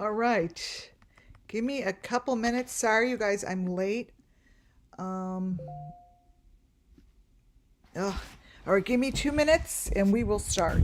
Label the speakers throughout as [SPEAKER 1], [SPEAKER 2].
[SPEAKER 1] All right. Give me a couple minutes. Sorry, you guys, I'm late. Um, ugh. All right, give me 2 minutes and we will start.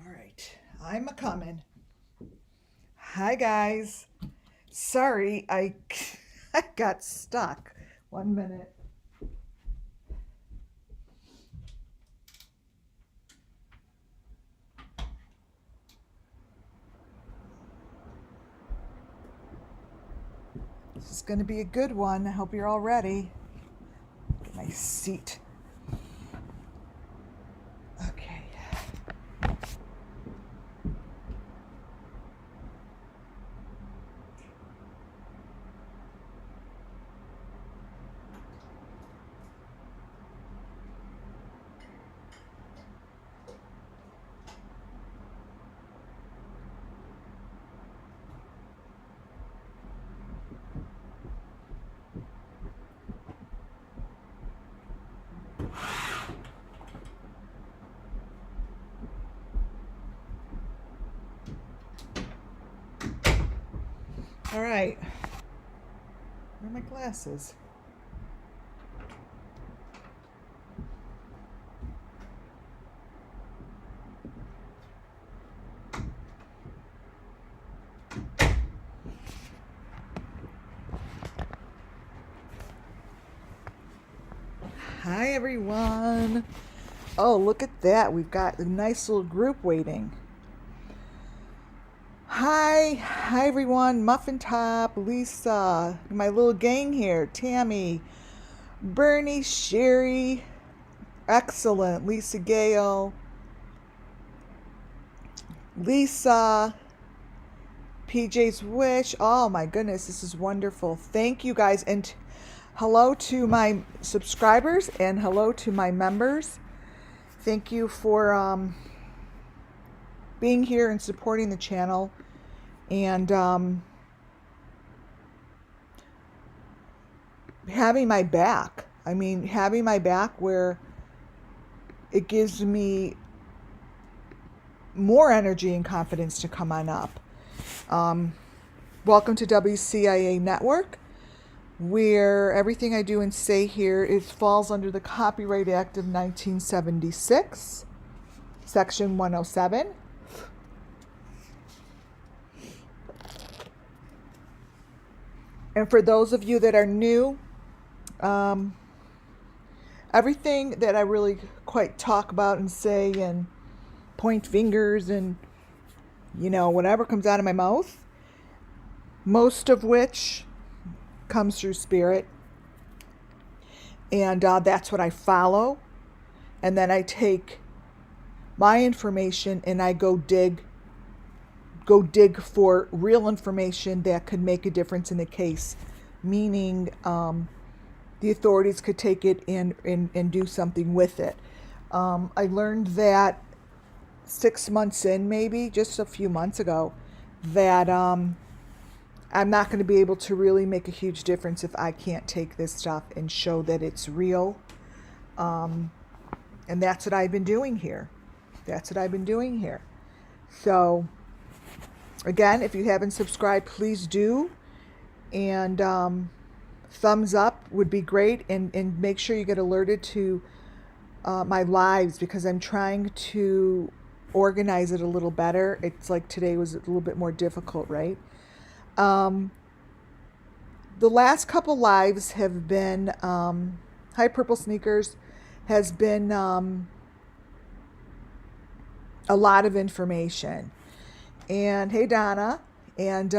[SPEAKER 1] All right, I'm a coming. Hi, guys. Sorry, I, I got stuck. 1 minute. This is going to be a good one. I hope you're all ready. Get my seat. Okay. All right. Where are my glasses? Hi, everyone. Oh, look at that. We've got a nice little group waiting. Hi, everyone. Muffin Top, Lisa, my little gang here. Tammy, Bernie, Sherry, excellent. Lisa Gale, Lisa, PJ's Wish. Oh my goodness, this is wonderful. Thank you guys. And hello to my subscribers and hello to my members. Thank you for being here and supporting the channel. And having my back. I mean, having my back where it gives me more energy and confidence to come on up. Welcome to WCIA Network, where everything I do and say here falls under the Copyright Act of 1976, Section 107. And for those of you that are new, everything that I really quite talk about and say and point fingers and, whatever comes out of my mouth, most of which comes through spirit. And that's what I follow. And then I take my information and I go dig for real information that could make a difference in the case, meaning the authorities could take it and do something with it. I learned that 6 months in, maybe just a few months ago, that I'm not going to be able to really make a huge difference if I can't take this stuff and show that it's real. And that's what I've been doing here. So, again, if you haven't subscribed, please do. And thumbs up would be great. And make sure you get alerted to my lives, because I'm trying to organize it a little better. It's like today was a little bit more difficult, right? The last couple lives have been Hi Purple Sneakers has been a lot of information. And hey Donna, and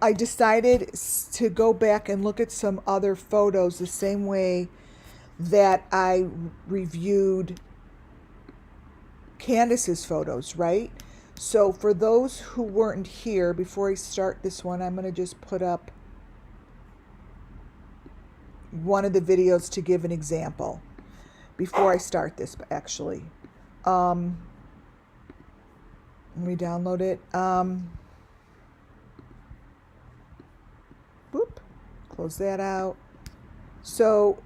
[SPEAKER 1] I decided to go back and look at some other photos the same way that I reviewed Candace's photos, right? So for those who weren't here, before I start this one, I'm going to just put up one of the videos to give an example before I start this, actually. Let me download it. Boop. Close that out. So,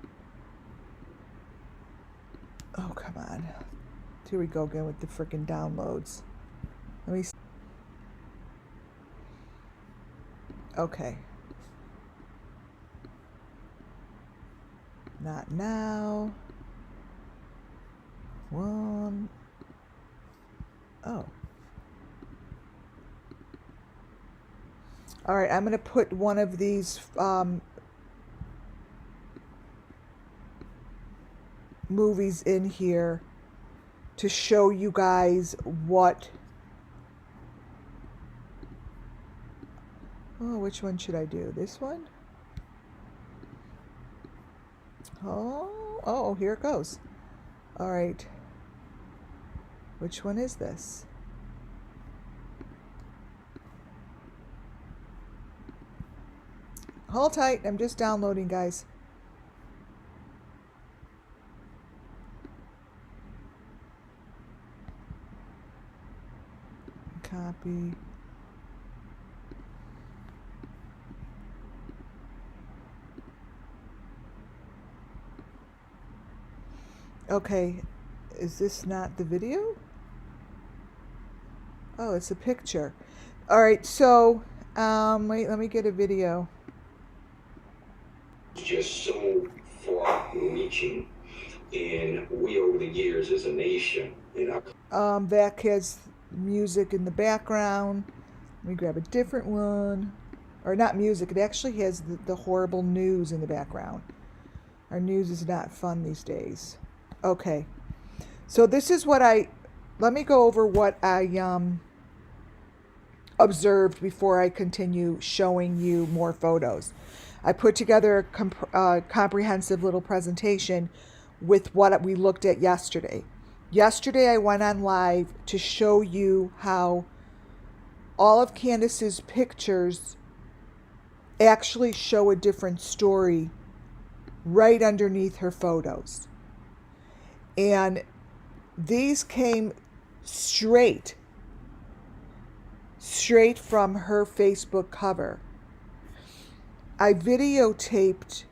[SPEAKER 1] oh, come on. Here we go again with the freaking downloads. Let me. Okay. Not now. One. Oh. All right, I'm going to put one of these movies in here to show you guys what. Oh, which one should I do? This one? Oh, here it goes. All right. Which one is this? Hold tight. I'm just downloading, guys. Copy. Okay. Is this not the video? Oh, it's a picture. All right. So, wait, let me get a video.
[SPEAKER 2] Just so far-reaching, and we over the years as a nation,
[SPEAKER 1] That has music in the background. Let me grab a different one. Or not music, it actually has the horrible news in the background. Our news is not fun these days. Okay. So this is what let me go over what I observed before I continue showing you more photos. I put together a comprehensive little presentation with what we looked at yesterday. Yesterday I went on live to show you how all of Candace's pictures actually show a different story right underneath her photos. And these came straight from her Facebook cover. I videotaped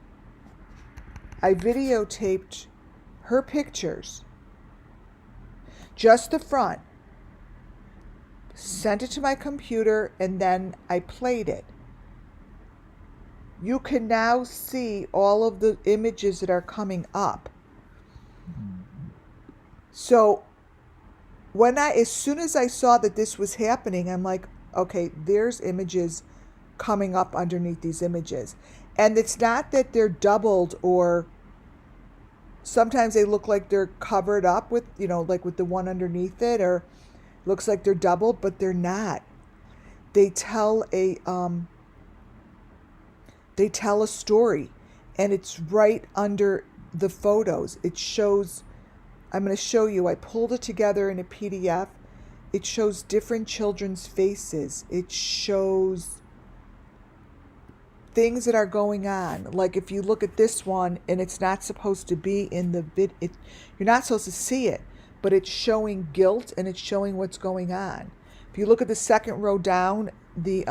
[SPEAKER 1] her pictures, just the front, sent it to my computer, and then I played it. You can now see all of the images that are coming up. So as soon as I saw that this was happening, I'm like, okay, there's images coming up underneath these images. And it's not that they're doubled, or sometimes they look like they're covered up with, like with the one underneath it, or looks like they're doubled, but they're not. They tell a story, and it's right under the photos. It shows, I'm going to show you, I pulled it together in a PDF. It shows different children's faces. It shows things that are going on. Like if you look at this one, and it's not supposed to be in the vid, you're not supposed to see it, but it's showing guilt, and it's showing what's going on. If you look at the second row down, the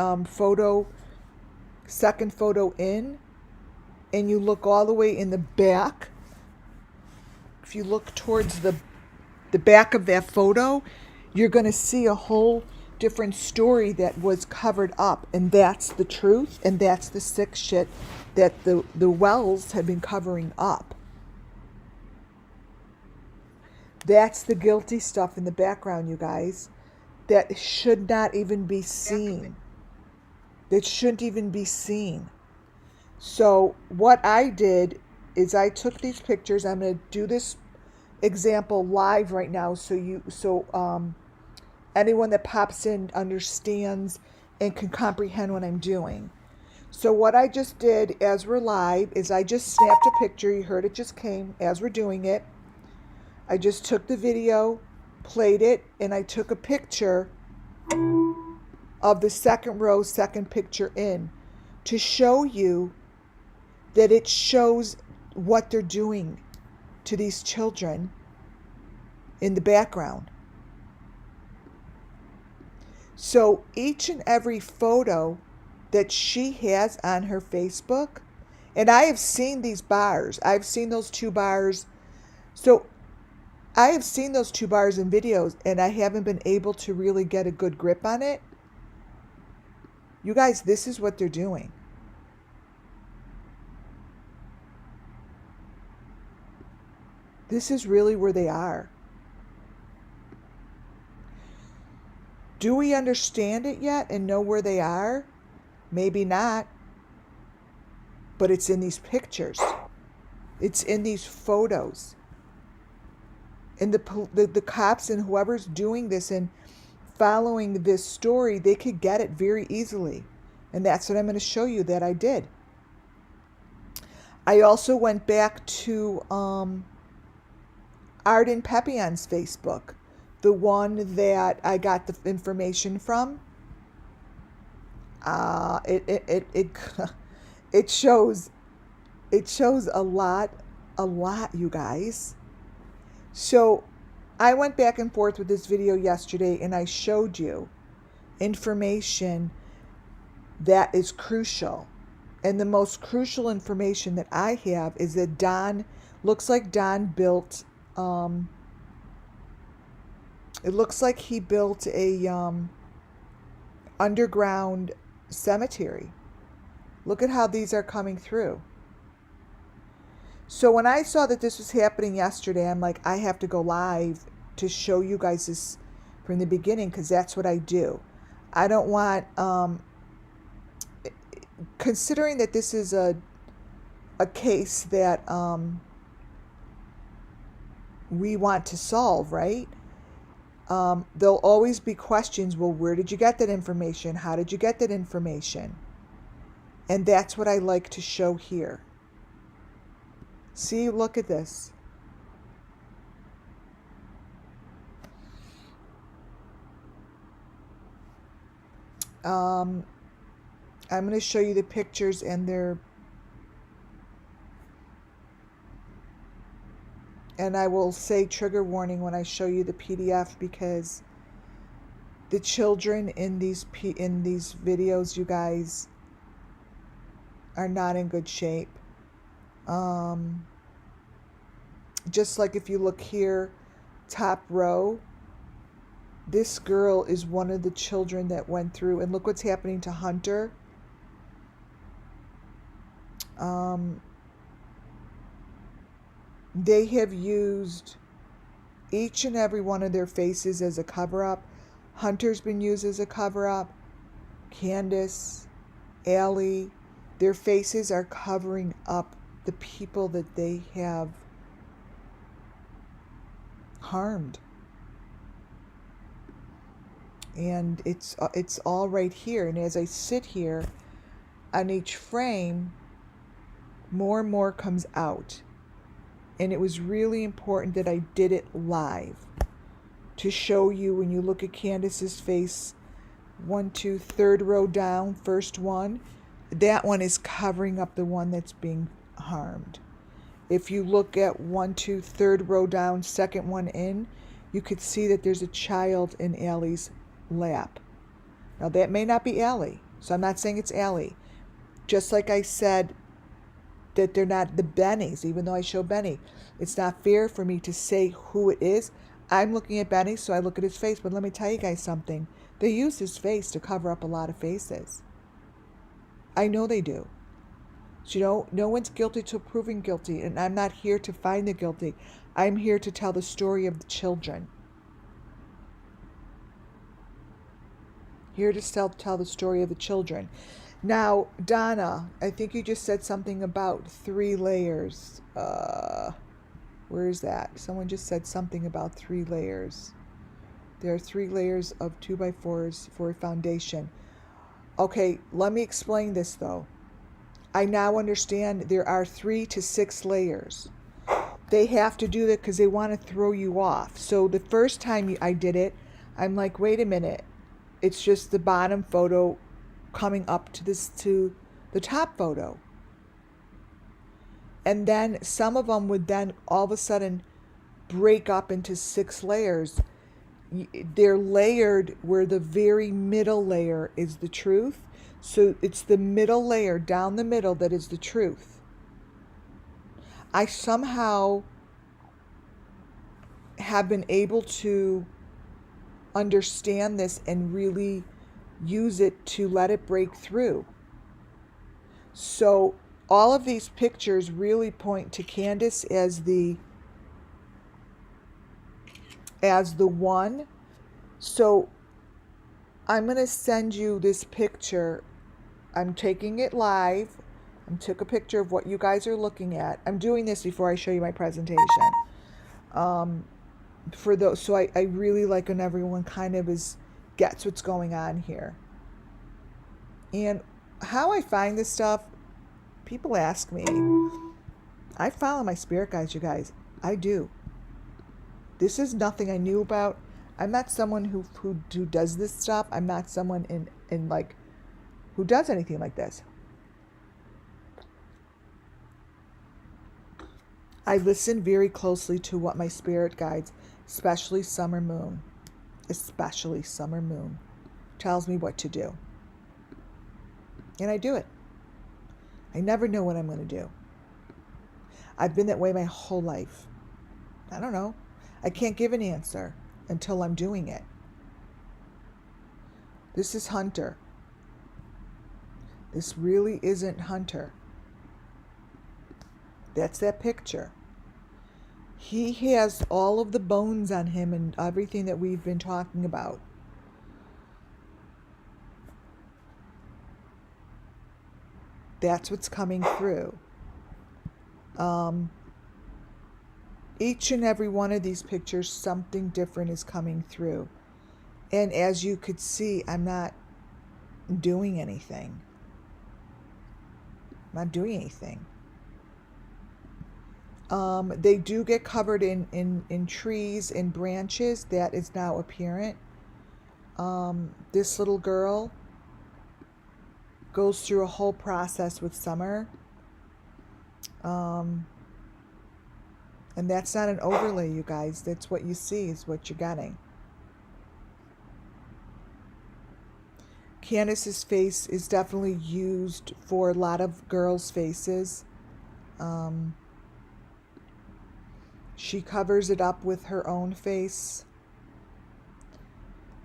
[SPEAKER 1] second photo in, and you look all the way in the back, if you look towards the back of that photo, you're going to see a whole different story that was covered up, and that's the truth, and that's the sick shit that the Wells have been covering up. That's the guilty stuff in the background, you guys, that should not even be seen. That shouldn't even be seen. So what I did is I took these pictures. I'm going to do this example live right now, so anyone that pops in understands and can comprehend what I'm doing. So what I just did as we're live is I just snapped a picture. You heard it just came as we're doing it. I just took the video, played it, and I took a picture of the second row, second picture in, to show you that it shows what they're doing to these children in the background. So each and every photo that she has on her Facebook, and I have seen these bars, I've seen those two bars. So I have seen those two bars in videos, and I haven't been able to really get a good grip on it. You guys, this is what they're doing. This is really where they are. Do we understand it yet and know where they are? Maybe not. But it's in these pictures. It's in these photos. And the cops and whoever's doing this and following this story, they could get it very easily. And that's what I'm going to show you that I did. I also went back to Arden Pepion's Facebook, the one that I got the information from. It shows a lot, you guys. So I went back and forth with this video yesterday, and I showed you information that is crucial. And the most crucial information that I have is that looks like Don built, it looks like he built a underground cemetery. Look at how these are coming through. So when I saw that this was happening yesterday, I'm like, I have to go live to show you guys this from the beginning, because that's what I do. I don't want, considering that this is a case that we want to solve, right? There'll always be questions. Well, where did you get that information? How did you get that information? And that's what I like to show here. See, look at this. I'm going to show you the pictures, and I will say trigger warning when I show you the PDF, because the children in these videos, you guys, are not in good shape. Just like if you look here, top row, this girl is one of the children that went through, and look what's happening to Hunter. They have used each and every one of their faces as a cover-up. Hunter's been used as a cover-up. Candace, Allie, their faces are covering up the people that they have harmed. And it's all right here. And as I sit here on each frame, more and more comes out. And it was really important that I did it live to show you. When you look at Candace's face, 1, 2, third row down, first one, that one is covering up the one that's being harmed. If you look at 1, 2, third row down, second one in, you could see that there's a child in Allie's lap. Now that may not be Allie, so I'm not saying it's Allie. Just like I said that they're not the Bennies, even though I show Benny. It's not fair for me to say who it is. I'm looking at Benny, so I look at his face. But let me tell you guys something. They use his face to cover up a lot of faces. I know they do. So, no one's guilty till proven guilty, and I'm not here to find the guilty. I'm here to tell the story of the children. Here to tell the story of the children. Now, Donna, I think you just said something about 3 layers. Where is that? Someone just said something about 3 layers. There are 3 layers of 2x4s for a foundation. Okay, let me explain this though. I now understand there are 3 to 6 layers. They have to do that because they want to throw you off. So the first time I did it, I'm like, wait a minute. It's just the bottom photo coming up to the top photo. And then some of them would then all of a sudden break up into 6 layers. They're layered where the very middle layer is the truth. So it's the middle layer down the middle that is the truth. I somehow have been able to understand this and really use it to let it break through. So all of these pictures really point to Candace as the one. So I'm going to send you this picture. I'm taking it live. I took a picture of what you guys are looking at. I'm doing this before I show you my presentation. For those, so I really like when everyone kind of gets what's going on here. And how I find this stuff, people ask me. I follow my spirit guides, you guys. I do. This is nothing I knew about. I'm not someone who does this stuff. I'm not someone in like who does anything like this. I listen very closely to what my spirit guides, especially Summer Moon, tells me what to do. And I do it. I never know what I'm going to do. I've been that way my whole life. I don't know. I can't give an answer until I'm doing it. This is Hunter. This really isn't Hunter. That's that picture. He has all of the bones on him and everything that we've been talking about. That's what's coming through. Each and every one of these pictures, something different is coming through. And as you could see, I'm not doing anything. I'm not doing anything. They do get covered in trees and branches. That is now apparent. This little girl goes through a whole process with Summer. And that's not an overlay, you guys. That's what you see is what you're getting. Candace's face is definitely used for a lot of girls' faces. She covers it up with her own face.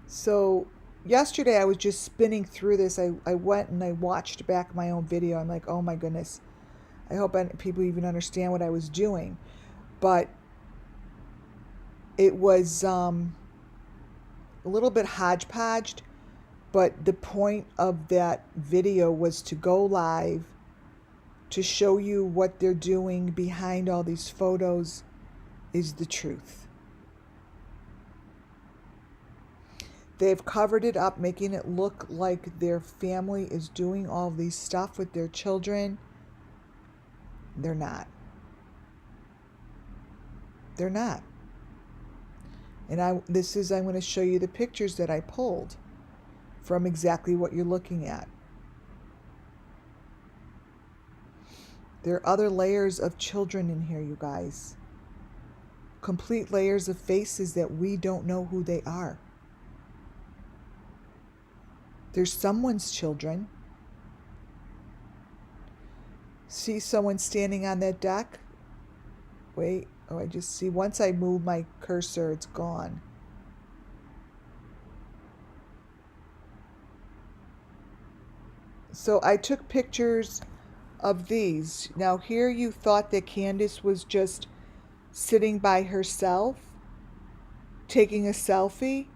[SPEAKER 1] So yesterday I was just spinning through this. I went and I watched back my own video. I'm like, oh my goodness. I hope people even understand what I was doing. But it was a little bit hodgepodged. But the point of that video was to go live to show you what they're doing behind all these photos is the truth. They've covered it up, making it look like their family is doing all these stuff with their children. They're not. They're not. And I'm going to show you the pictures that I pulled from exactly what you're looking at. There are other layers of children in here, you guys. Complete layers of faces that we don't know who they are. There's someone's children. See someone standing on that deck? Wait, I just see, once I move my cursor, it's gone. So I took pictures of these. Now here you thought that Candace was just sitting by herself, taking a selfie.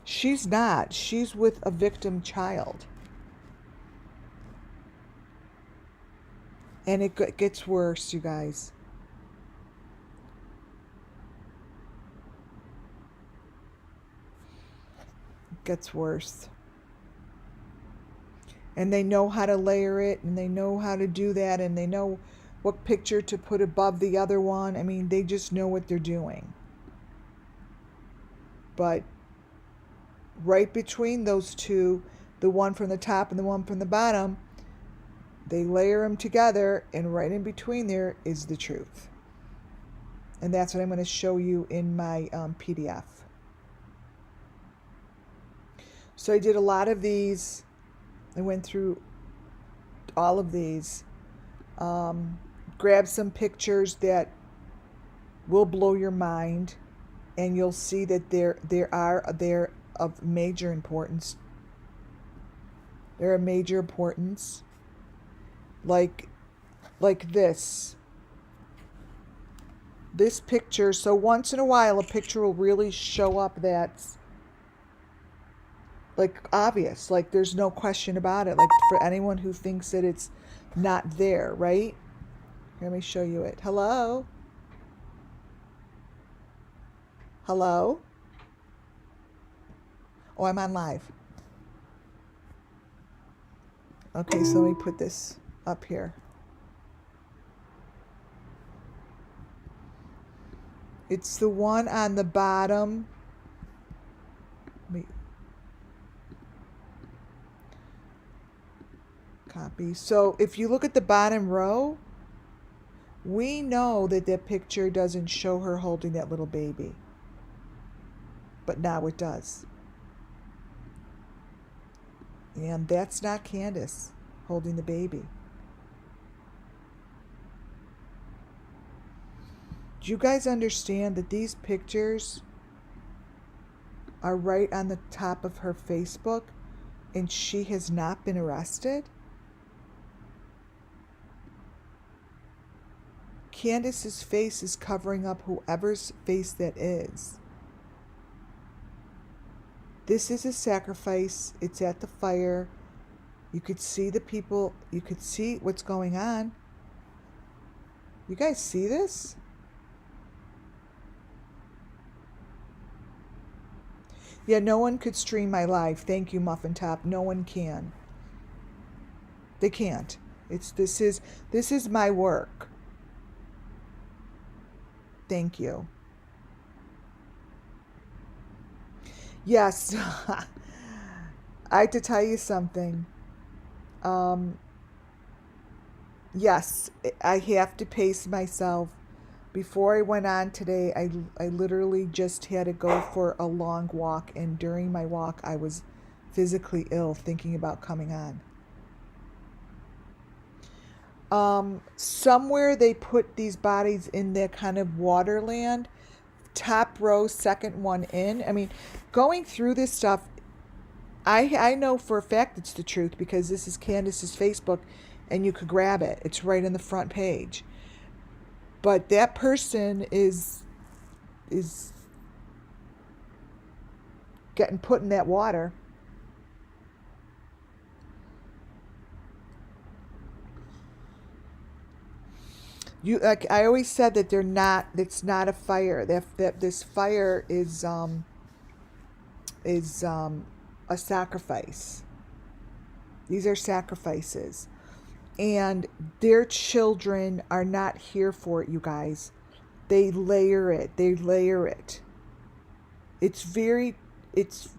[SPEAKER 1] She's not. She's with a victim child. And it gets worse, you guys. It gets worse. And they know how to layer it, and they know how to do that, and they know what picture to put above the other one. I mean, they just know what they're doing. But right between those two, the one from the top and the one from the bottom, they layer them together, and right in between there is the truth. And that's what I'm going to show you in my PDF. So I did a lot of these. I went through all of these. Grab some pictures that will blow your mind, and you'll see that they're of major importance. They're of major importance. Like this picture. So once in a while, a picture will really show up that's like obvious, like there's no question about it, like for anyone who thinks that it's not there, right? Let me show you it. Hello? Hello? Oh, I'm on live. Okay, so let me put this up here. It's the one on the bottom. Copy. So if you look at the bottom row, we know that that picture doesn't show her holding that little baby. But now it does. And that's not Candace holding the baby. Do you guys understand that these pictures are right on the top of her Facebook and she has not been arrested? Candace's face is covering up whoever's face that is. This is a sacrifice. It's at the fire. You could see the people. You could see what's going on. You guys see this? Yeah, no one could stream my live. Thank you, Muffin Top. No one can. They can't. This is my work. Thank you. Yes. I had to tell you something. Yes, I have to pace myself. Before I went on today, I literally just had to go for a long walk, and during my walk, I was physically ill thinking about coming on. Somewhere they put these bodies in their kind of waterland. Top row, second one in. I mean, going through this stuff, I know for a fact it's the truth because this is Candace's Facebook and you could grab it. It's right in the front page. But that person is getting put in that water. You, like I always said, that they're not. It's not a fire. That this fire is a sacrifice. These are sacrifices, and their children are not here for it. You guys, they layer it. They layer it. It's very. It's.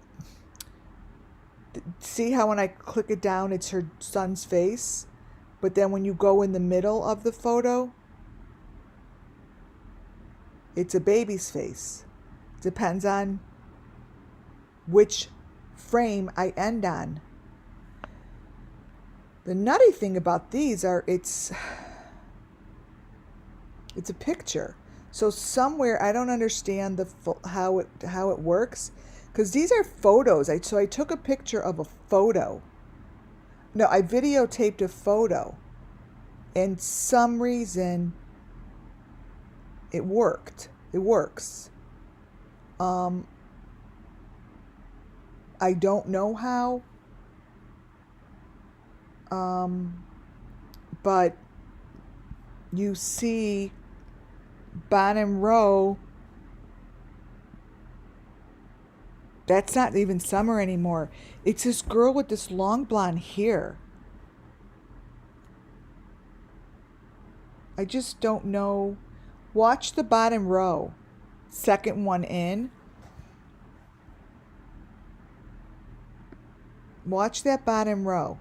[SPEAKER 1] See how when I click it down, it's her son's face, but then when you go in the middle of the photo, it's a baby's face. Depends on which frame I end on. The nutty thing about these are it's a picture. So somewhere I don't understand how it works, because these are photos. So I took a picture of a photo. No, I videotaped a photo, and some reason it worked. It works. I don't know how, but you see bottom row, that's not even summer anymore. It's this girl with this long blonde hair. I just don't know. Watch the bottom row. Second one in. Watch that bottom row.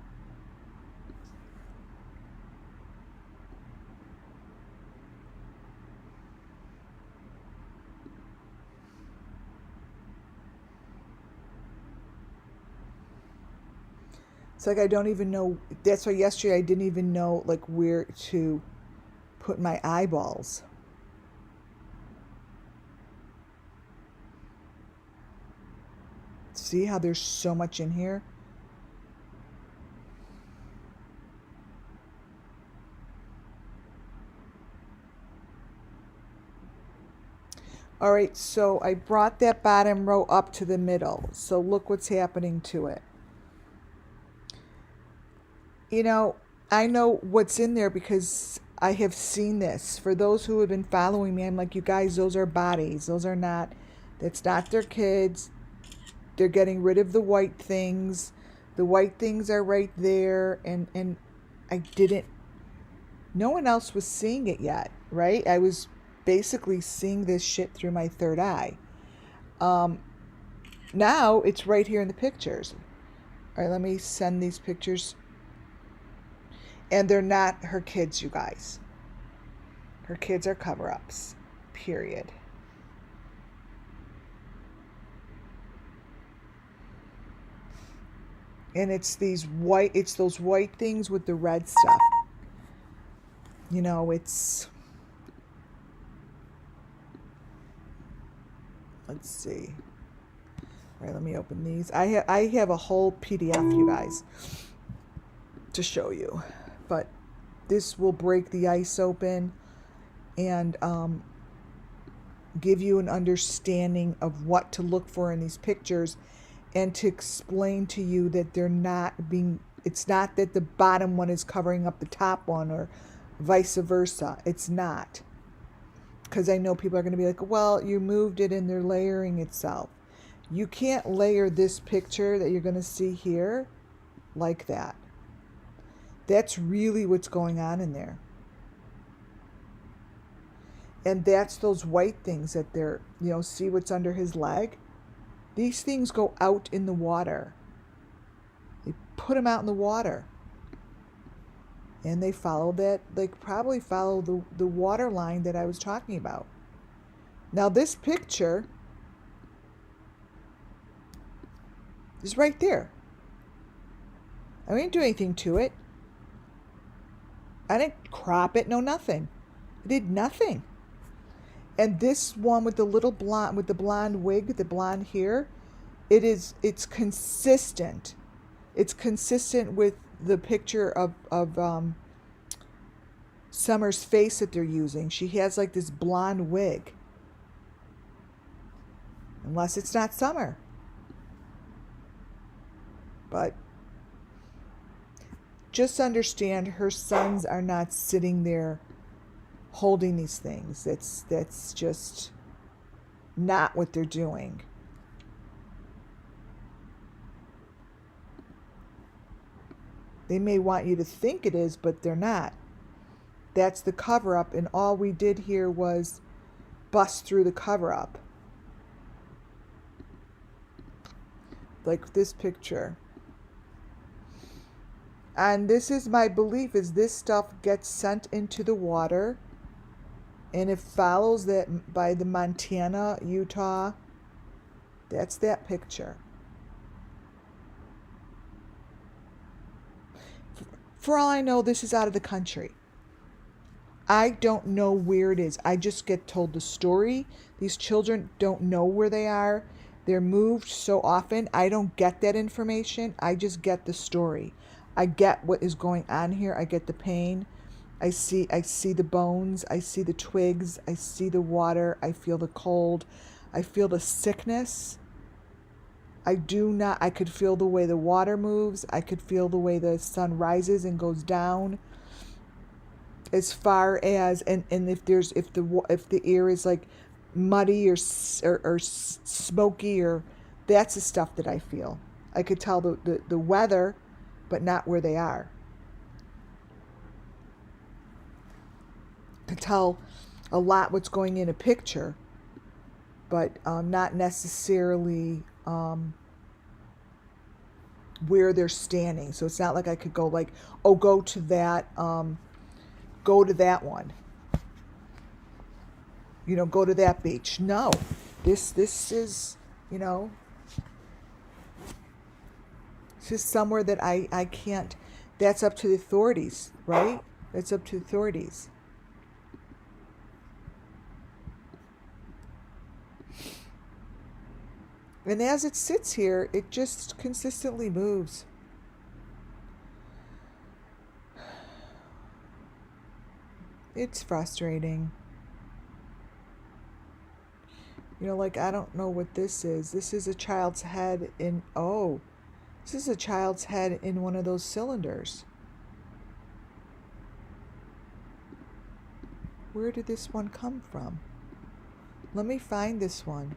[SPEAKER 1] It's like I don't even know. That's why yesterday I didn't even know like where to put my eyeballs. See how there's so much in here? All right, so I brought that bottom row up to the middle. So look what's happening to it. You know, I know what's in there because I have seen this. For those who have been following me, I'm like, you guys, those are bodies. Those are not, that's not their kids. They're getting rid of the white things. The white things are right there. And I didn't, no one else was seeing it yet, right? I was basically seeing this shit through my third eye. Now it's right here in the pictures. All right, let me send these pictures. And they're not her kids, you guys. Her kids are cover-ups, period. And it's those white things with the red stuff. You know, it's, let's see. All right, let me open these. I have a whole PDF, you guys, to show you. But this will break the ice open and give you an understanding of what to look for in these pictures, and to explain to you that they're not being, it's not that the bottom one is covering up the top one or vice versa. It's not. Because I know people are going to be like, well, you moved it and they're layering itself. You can't layer this picture that you're going to see here like that. That's really what's going on in there. And that's those white things that they're, you know, see what's under his leg? These things go out in the water. They put them out in the water. And they follow that, they probably follow the water line that I was talking about. Now this picture is right there. I didn't do anything to it. I didn't crop it, no nothing. I did nothing. And this one with the little blonde, with the blonde wig, the blonde hair, it's consistent. It's consistent with the picture of Summer's face that they're using. She has like this blonde wig. Unless it's not Summer. But just understand her sons are not sitting there holding these things. That's just not what they're doing. They may want you to think it is, but they're not. That's the cover-up, and all we did here was bust through the cover-up. Like this picture. And this is my belief, is this stuff gets sent into the water, and it follows that by the Montana, Utah. That's that picture. For all I know, this is out of the country. I don't know where it is. I just get told the story. These children don't know where they are. They're moved so often. I don't get that information. I just get the story. I get what is going on here. I get the pain. I see the bones. I see the twigs. I see the water. I feel the cold. I feel the sickness. I could feel the way the water moves. I could feel the way the sun rises and goes down. As far as, and if the air is like muddy or smoky, or that's the stuff that I feel. I could tell the weather, but not where they are. I could tell a lot what's going in a picture, but not necessarily where they're standing. So it's not like I could go like, oh, go to that one. Go to that beach. No, this is, it's just somewhere that I can't. That's up to the authorities, right? That's up to the authorities. And as it sits here, it just consistently moves. It's frustrating. Like, I don't know what this is. This is a child's head this is a child's head in one of those cylinders. Where did this one come from? Let me find this one.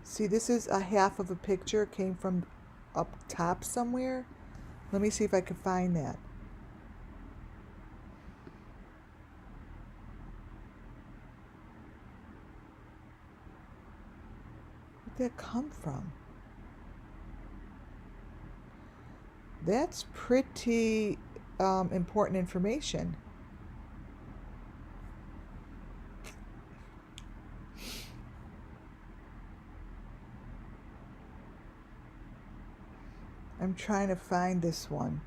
[SPEAKER 1] See, this is a half of a picture. It came from up top somewhere. Let me see if I can find that. Where'd that come from? That's pretty important information. I'm trying to find this one.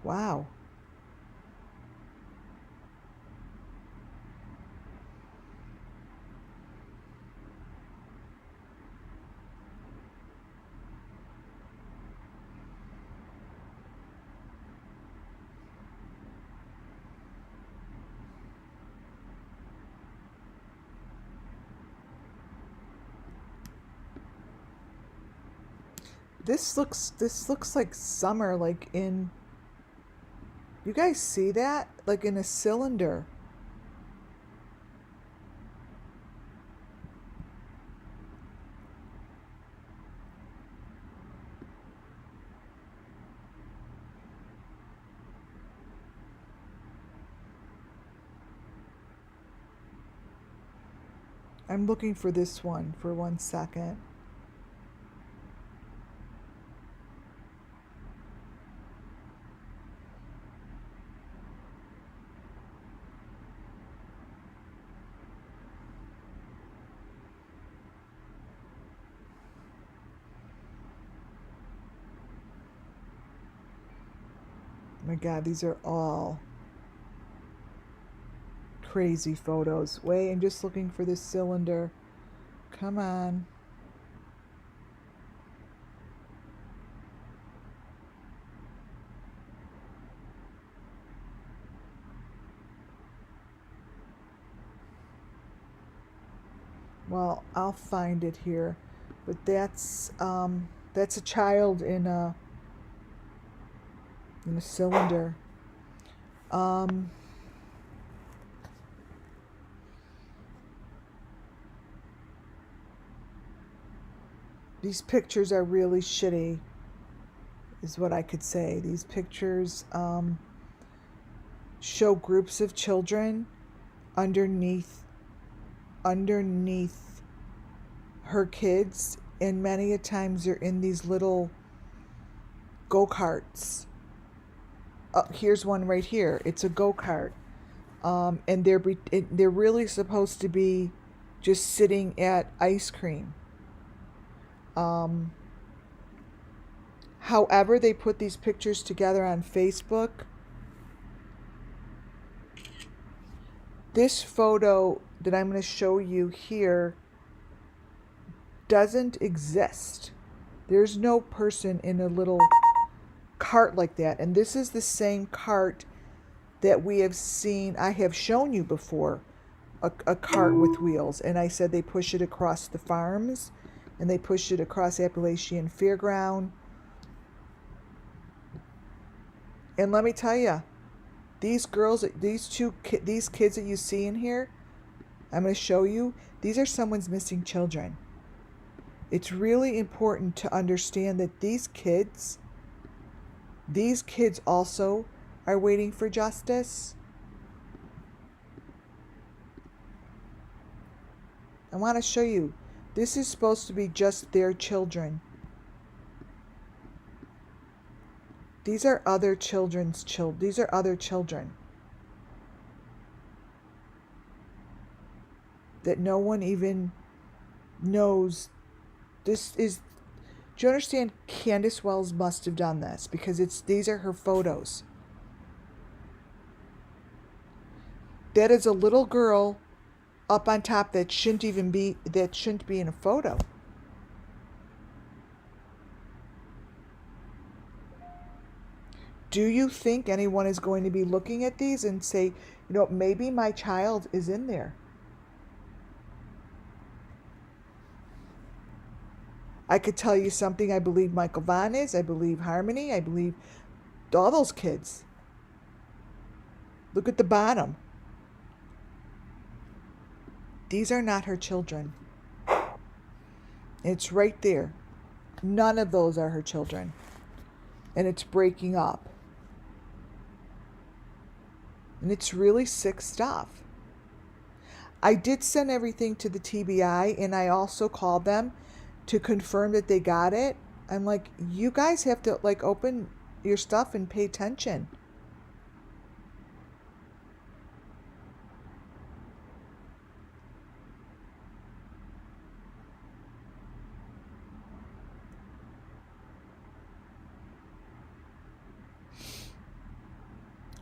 [SPEAKER 1] Wow. This looks like summer, like in, you guys see that? Like in a cylinder. I'm looking for this one for 1 second. My God, these are all crazy photos. Wait, I'm just looking for this cylinder. Come on. Well, I'll find it here. But that's a child in a cylinder. These pictures are really shitty, is what I could say. These pictures show groups of children underneath her kids, and many a times they're in these little go-karts. Here's one right here. It's a go-kart, and they're really supposed to be just sitting at ice cream. However, they put these pictures together on Facebook. This photo that I'm going to show you here doesn't exist. There's no person in a little cart like that. And this is the same cart that we have seen, I have shown you before, a cart with wheels. And I said they push it across the farms and they push it across Appalachian Fairground. And let me tell you, these girls, these kids that you see in here, I'm going to show you, these are someone's missing children. It's really important to understand that these kids also are waiting for justice. I want to show you, this is supposed to be just their children. These are other children's children. These are other children that no one even knows. This is, do you understand? Candace Wells must have done this because these are her photos. That is a little girl up on top that shouldn't be in a photo. Do you think anyone is going to be looking at these and say, maybe my child is in there? I could tell you something. I believe Michael Vaughn is. I believe Harmony. I believe all those kids. Look at the bottom. These are not her children. It's right there. None of those are her children. And it's breaking up. And it's really sick stuff. I did send everything to the TBI, and I also called them to confirm that they got it. I'm like, you guys have to open your stuff and pay attention.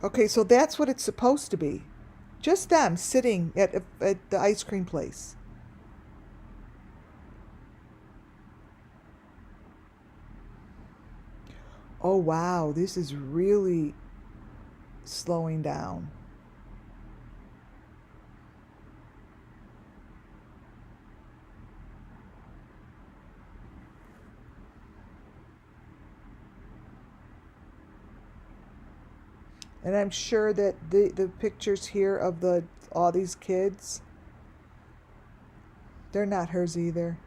[SPEAKER 1] Okay, so that's what it's supposed to be. Just them sitting at the ice cream place. Oh, wow, this is really slowing down. And I'm sure that the pictures here of all these kids, they're not hers either.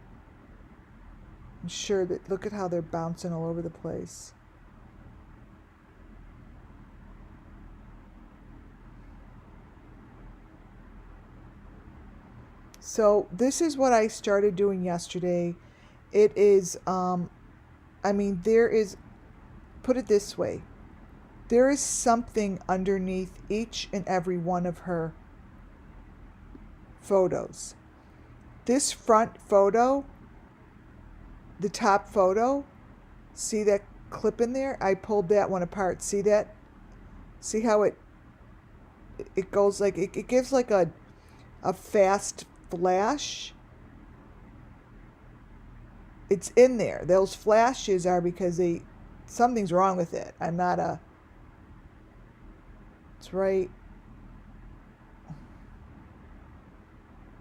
[SPEAKER 1] I'm sure that, look at how they're bouncing all over the place. So this is what I started doing yesterday. It is, there is, put it this way, there is something underneath each and every one of her photos. This front photo, the top photo, see that clip in there? I pulled that one apart. See that? See how it goes it gives like a fast flash? It's in there. Those flashes are because something's wrong with it. It's right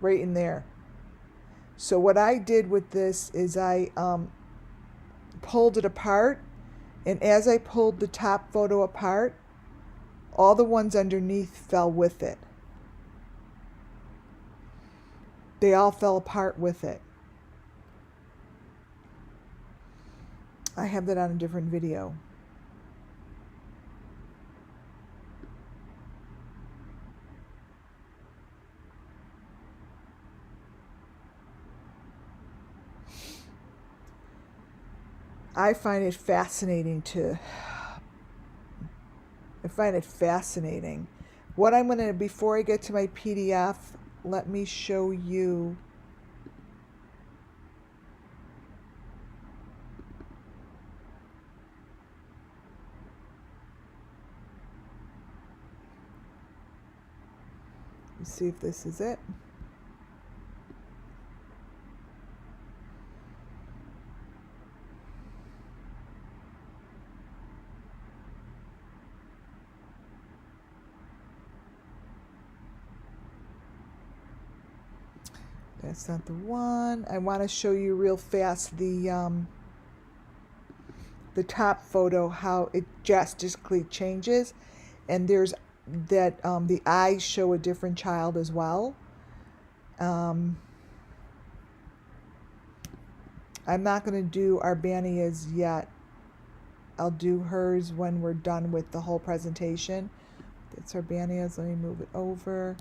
[SPEAKER 1] in there. So what I did with this is I pulled it apart, and as I pulled the top photo apart, all the ones underneath fell with it. They all fell apart with it. I have that on a different video. I find it fascinating. What I'm going to, before I get to my PDF, let me show you. Let's see if this is it. That's not the one. I want to show you real fast the top photo, how it drastically changes, and there's that the eyes show a different child as well. I'm not going to do Arbania's yet. I'll do hers when we're done with the whole presentation. That's Arbania's. Let me move it over.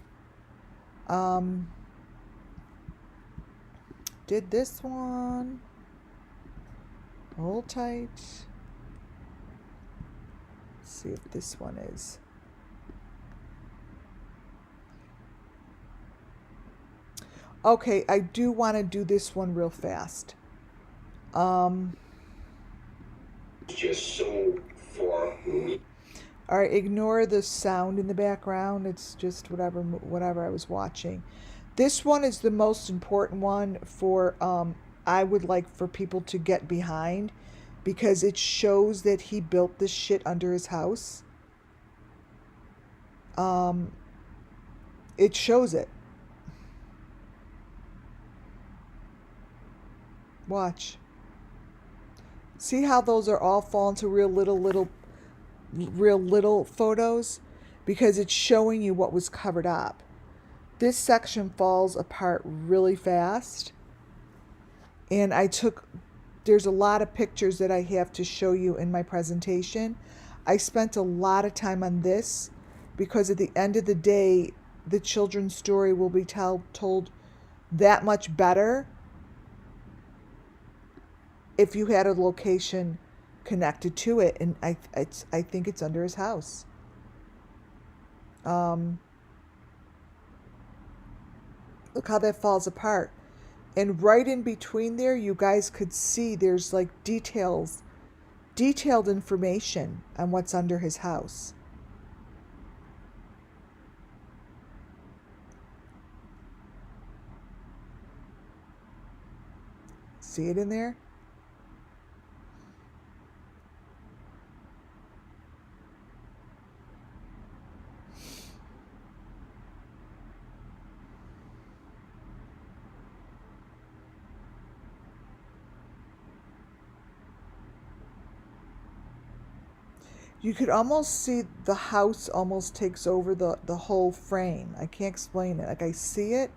[SPEAKER 1] Did this one. Hold tight. Let's see if this one is. Okay, I do want to do this one real fast.
[SPEAKER 2] Just so far me.
[SPEAKER 1] All right, ignore the sound in the background. It's just whatever I was watching. This one is the most important one for I would like for people to get behind, because it shows that he built this shit under his house. It shows it. Watch. See how those are all falling to real little photos? Because it's showing you what was covered up. This section falls apart really fast. And there's a lot of pictures that I have to show you in my presentation. I spent a lot of time on this because at the end of the day, the children's story will be told that much better if you had a location connected to it, and I think it's under his house. Look how that falls apart. And right in between there, you guys could see there's like detailed information on what's under his house. See it in there? You could almost see the house almost takes over the whole frame. I can't explain it. Like, I see it.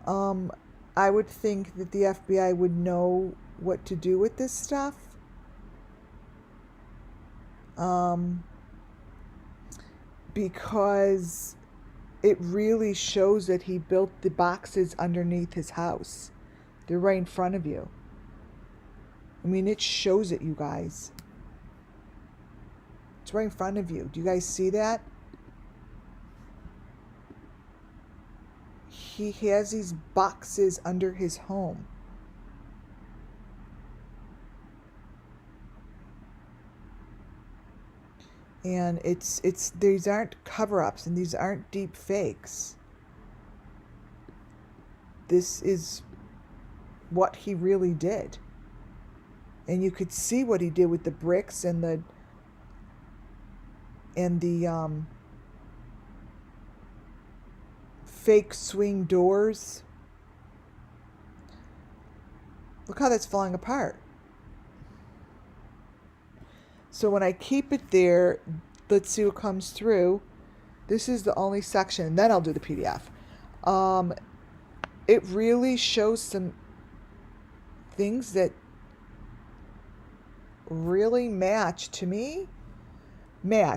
[SPEAKER 1] I would think that the FBI would know what to do with this stuff. Because it really shows that he built the boxes underneath his house. They're right in front of you. I mean, it shows it, you guys. It's right in front of you. Do you guys see that? He has these boxes under his home. And these aren't cover-ups and these aren't deep fakes. This is what he really did. And you could see what he did with the bricks and the fake swing doors. Look how that's falling apart. So when I keep it there, let's see what comes through. This is the only section, and then I'll do the PDF. It really shows some things that really match to me.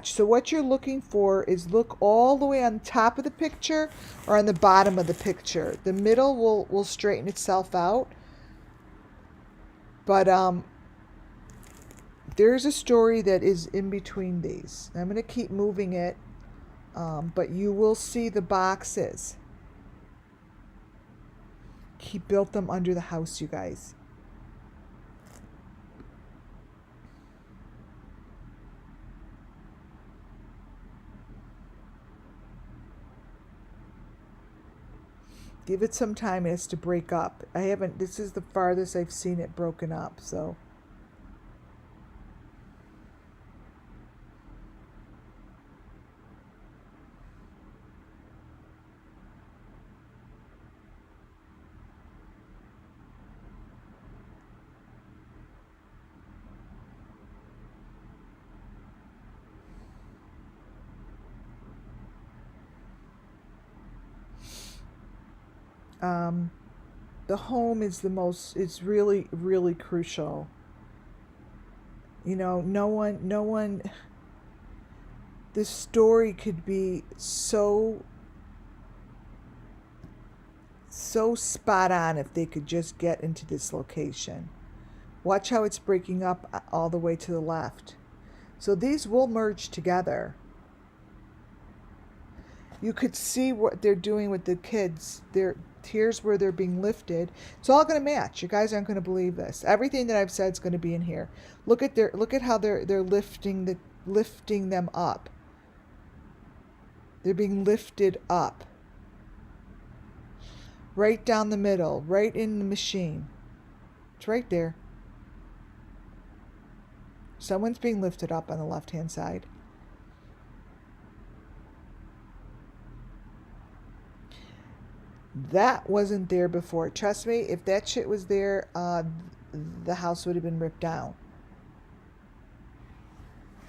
[SPEAKER 1] So what you're looking for is look all the way on top of the picture or on the bottom of the picture. The middle will straighten itself out. But there's a story that is in between these. I'm going to keep moving it, but you will see the boxes. He built them under the house, you guys. Give it some time. It has to break up. This is the farthest I've seen it broken up, so. The home is the most, it's really, really crucial. You know, no one, this story could be so spot on if they could just get into this location. Watch how it's breaking up all the way to the left. So these will merge together. You could see what they're doing with the kids. Here's where they're being lifted. It's all going to match. You guys aren't going to believe this. Everything that I've said is going to be in here. Look at how they're lifting them up. They're being lifted up. Right down the middle, right in the machine. It's right there. Someone's being lifted up on the left-hand side. That wasn't there before. Trust me, if that shit was there, the house would have been ripped down.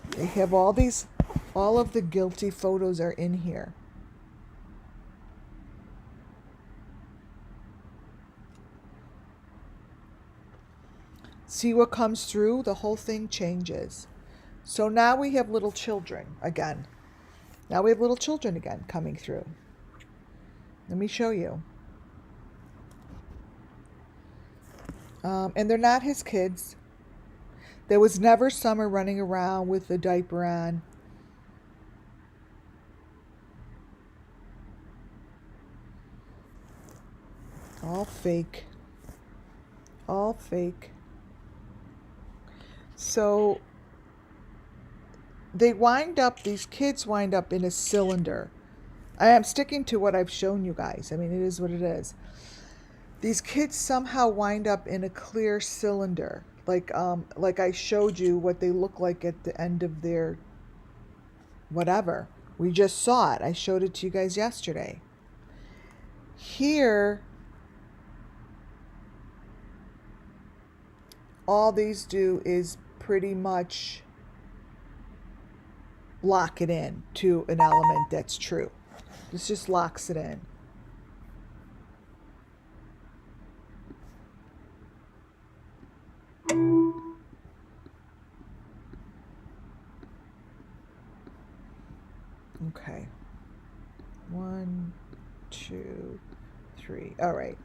[SPEAKER 1] They have all of the guilty photos are in here. See what comes through? The whole thing changes. So now we have little children again. Now we have little children again coming through. Let me show you. And they're not his kids. There was never Summer running around with a diaper on. All fake. All fake. So these kids wind up in a cylinder. I am sticking to what I've shown you guys. I mean, it is what it is. These kids somehow wind up in a clear cylinder. Like I showed you what they look like at the end of their whatever. We just saw it. I showed it to you guys yesterday. Here, all these do is pretty much lock it in to an element that's true. This just locks it in. Okay. 1, 2, 3. All right.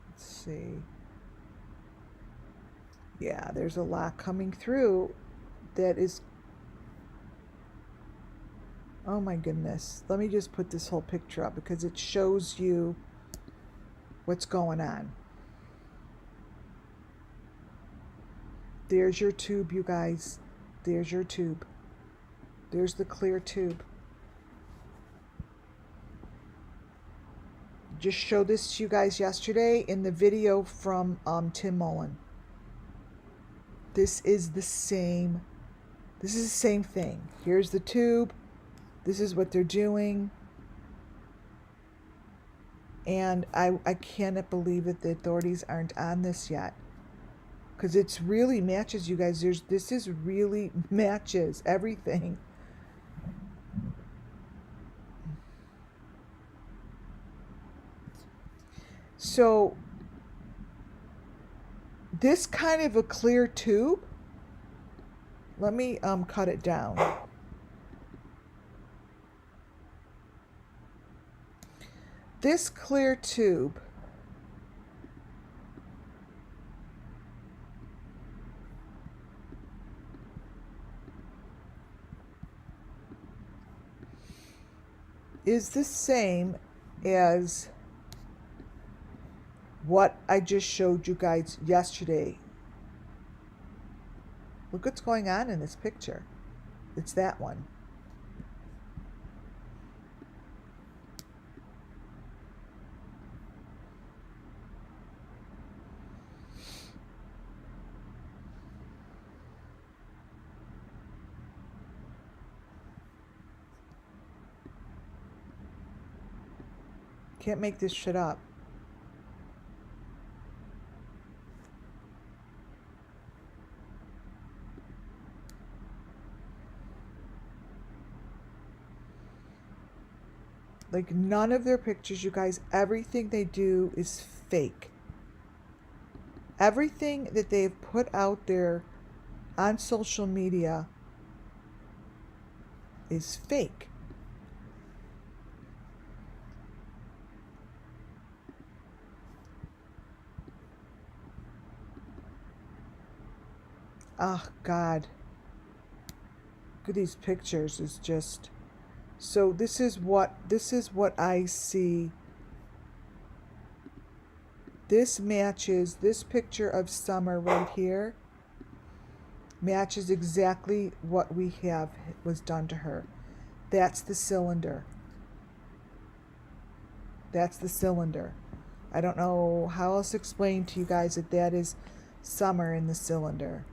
[SPEAKER 1] Let's see. Yeah, there's a lot coming through that is... Oh my goodness. Let me just put this whole picture up because it shows you what's going on. There's your tube, you guys. There's your tube. There's the clear tube. Just showed this to you guys yesterday in the video from Tim Mullen. This is the same thing. Here's the tube. This is what they're doing. And I cannot believe that the authorities aren't on this yet. Because it's really matches, you guys. This is really matches everything. So this kind of a clear tube, let me cut it down. This clear tube is the same as what I just showed you guys yesterday. Look what's going on in this picture. It's that one. Can't make this shit up. Like, none of their pictures, you guys, everything they do is fake. Everything that they've put out there on social media is fake. Oh, God. Look at these pictures. It's just... So this is what I see. This matches, this picture of Summer right here matches exactly what we have was done to her. That's the cylinder. That's the cylinder. I don't know how else to explain to you guys that that is Summer in the cylinder.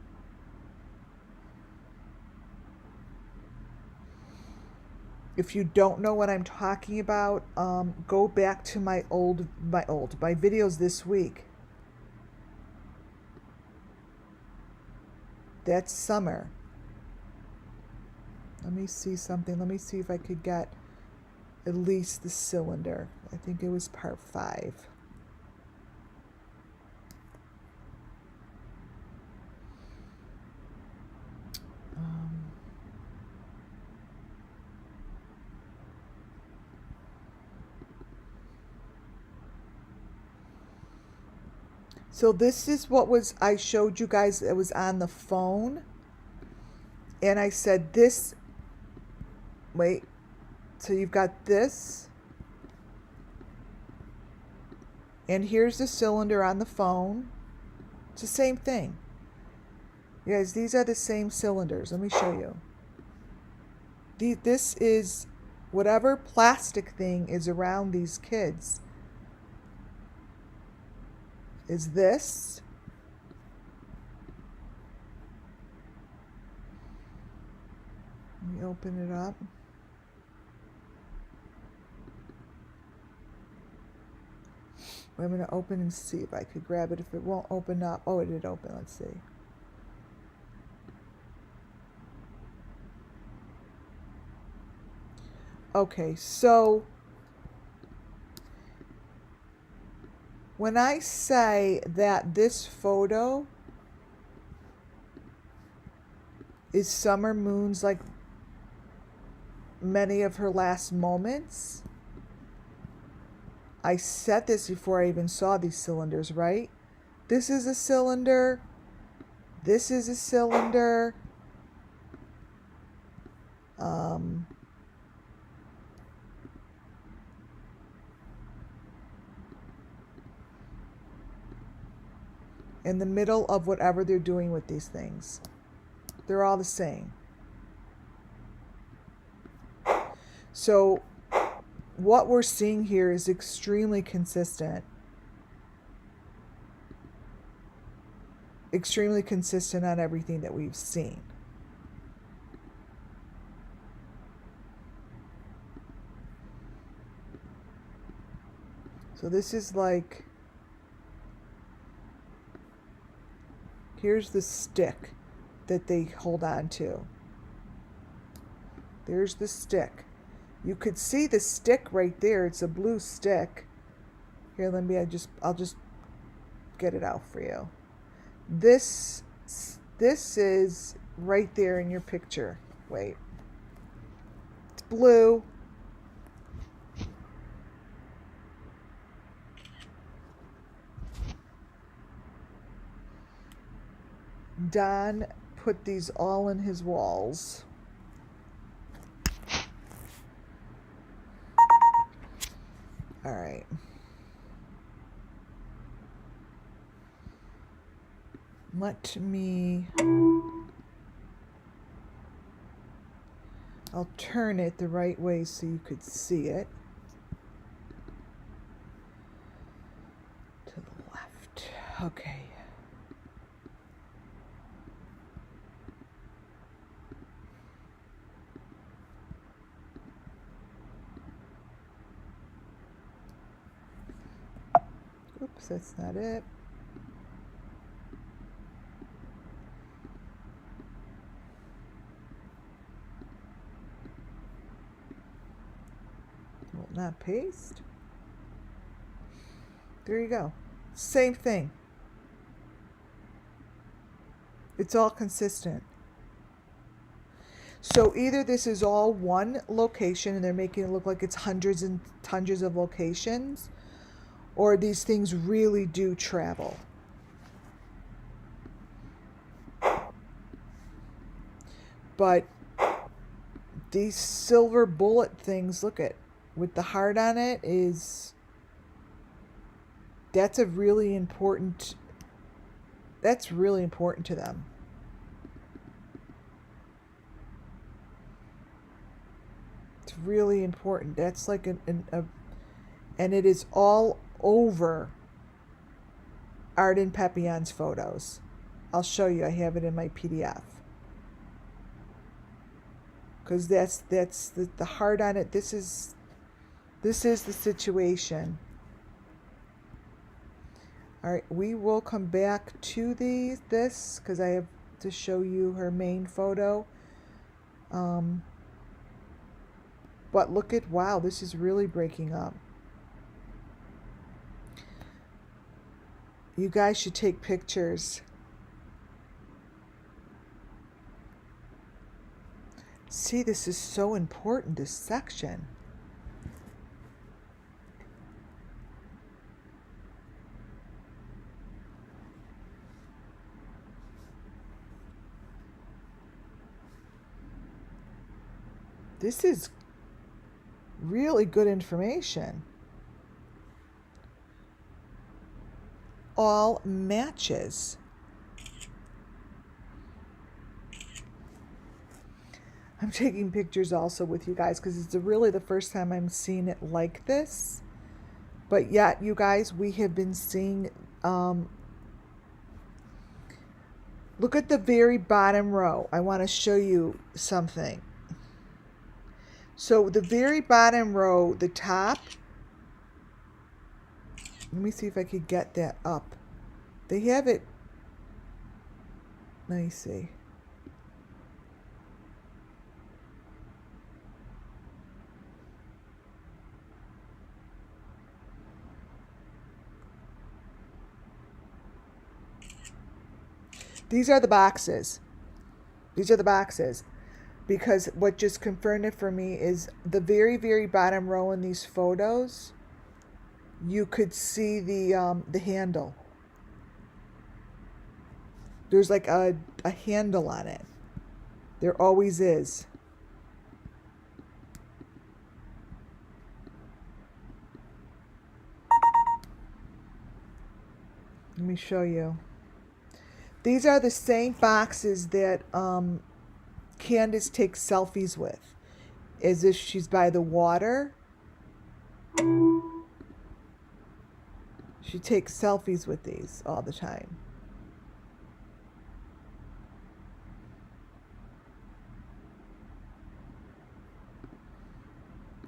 [SPEAKER 1] If you don't know what I'm talking about, go back to my videos this week. That's Summer. Let me see something. Let me see if I could get at least the cylinder. I think it was part 5. So this is what I showed you guys. It was on the phone. And I said this, wait, so you've got this. And here's the cylinder on the phone. It's the same thing. You guys, these are the same cylinders. Let me show you. This is whatever plastic thing is around these kids. Is this. Let me open it up. I'm going to open and see if I could grab it. If it won't open up. Oh, it did open. Let's see. Okay, so when I say that this photo is Summer Moon's, like, many of her last moments, I said this before I even saw these cylinders, right? This is a cylinder. This is a cylinder. In the middle of whatever they're doing with these things. They're all the same. So what we're seeing here is extremely consistent. Extremely consistent on everything that we've seen. So this is like, here's the stick that they hold on to. There's the stick. You could see the stick right there. It's a blue stick. Here, I'll just get it out for you. This is right there in your picture. Wait. It's blue. Don put these all in his walls. All right. I'll turn it the right way so you could see it. To the left. Okay. Oops, that's not it. Well, not paste. There you go. Same thing. It's all consistent. So either this is all one location and they're making it look like it's hundreds and hundreds of locations, or these things really do travel. But these silver bullet things, look at, with the heart on it, that's really important to them. It's really important. That's like and it is all over Arden Papillon's photos. I'll show you. I have it in my PDF. Because that's the heart on it. This is the situation. All right, we will come back to this because I have to show you her main photo. But look at, wow, this is really breaking up. You guys should take pictures. See, this is so important, this section. This is really good information. All matches. I'm taking pictures also with you guys because it's really the first time I'm seeing it like this. But yet, you guys, we have been seeing, look at the very bottom row. I want to show you something. So the very bottom row, the top, let me see if I could get that up. They have it, let me see. These are the boxes. These are the boxes. Because what just confirmed it for me is the very, very bottom row in these photos, you could see the handle. There's like a handle on it. There always is. Let me show you. These are the same boxes that Candace takes selfies with, as if she's by the water. She takes selfies with these all the time.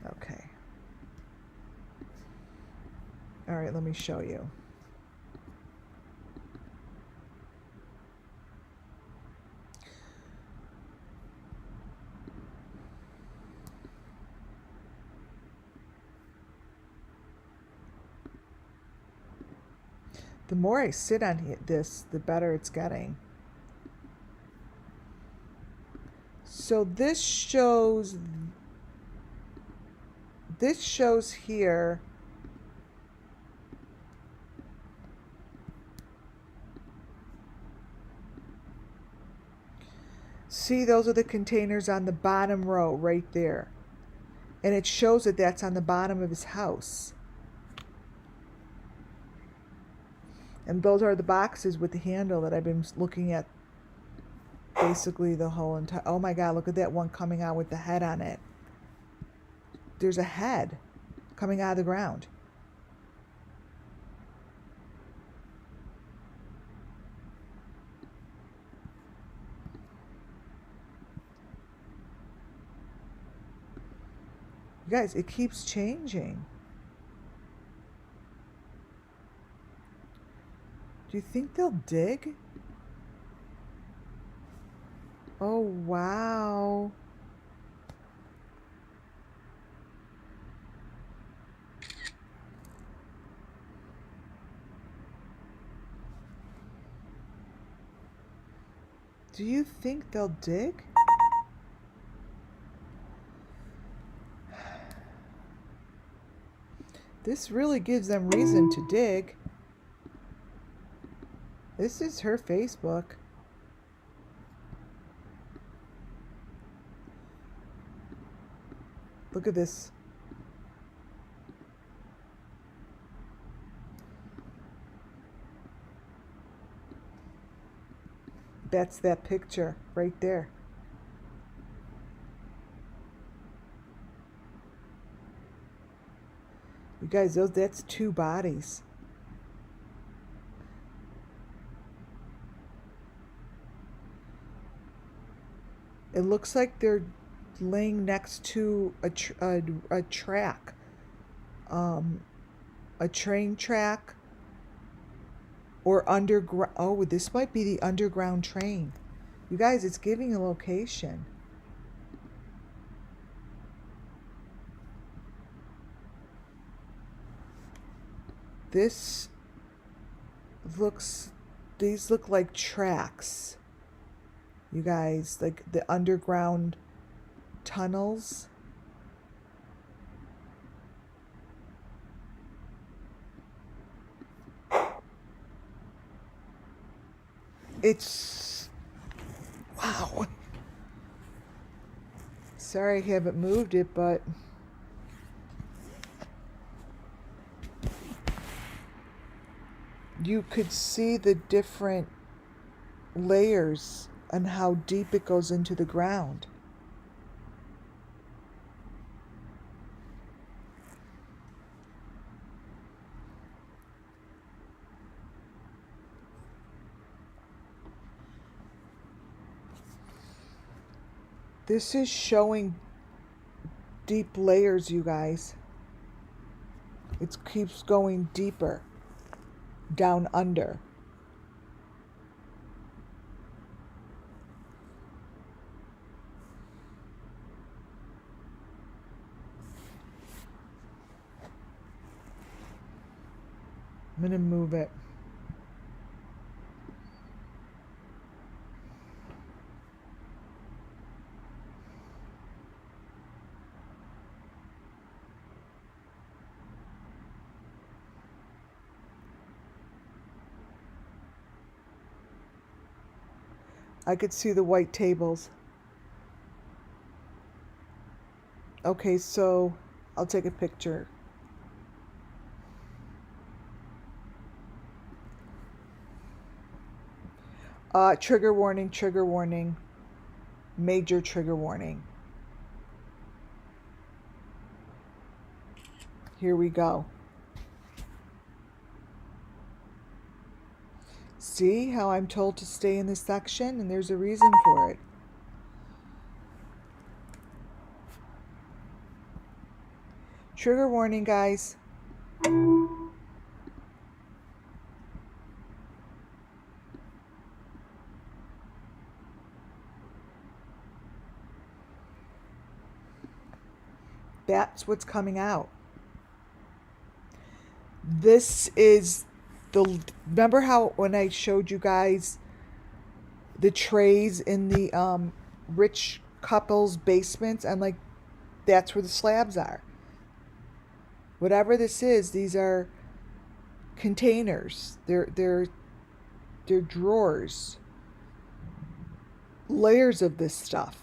[SPEAKER 1] Okay. All right, let me show you. The more I sit on this, the better it's getting. So this shows here see, those are the containers on the bottom row right there. And it shows that that's on the bottom of his house. And those are the boxes with the handle that I've been looking at basically the whole entire... Oh my God, look at that one coming out with the head on it. There's a head coming out of the ground. You guys, it keeps changing. Do you think they'll dig? Oh, wow. Do you think they'll dig? This really gives them reason to dig. This is her Facebook. Look at this. That's that picture right there. You guys, that's 2 bodies. It looks like they're laying next to a track, a train track, or underground. Oh, this might be the underground train. You guys, it's giving a location. These look like tracks. You guys, like the underground tunnels. It's, wow. Sorry I haven't moved it, but you could see the different layers and how deep it goes into the ground. This is showing deep layers, you guys. It keeps going deeper down under. I'm gonna move it. I could see the white tables. Okay, so I'll take a picture. Trigger warning, trigger warning. Major trigger warning. Here we go. See how I'm told to stay in this section, and there's a reason for it. Trigger warning, guys. That's what's coming out. This is remember how when I showed you guys the trays in the rich couples' basements? I'm like, that's where the slabs are. Whatever this is, these are containers. They're drawers. Layers of this stuff.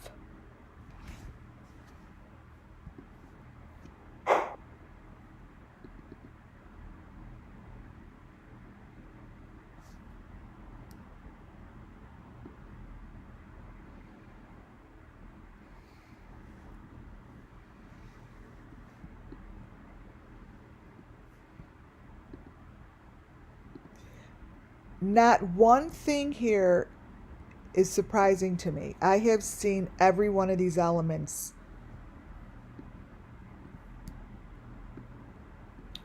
[SPEAKER 1] Not one thing here is surprising to me. I have seen every one of these elements.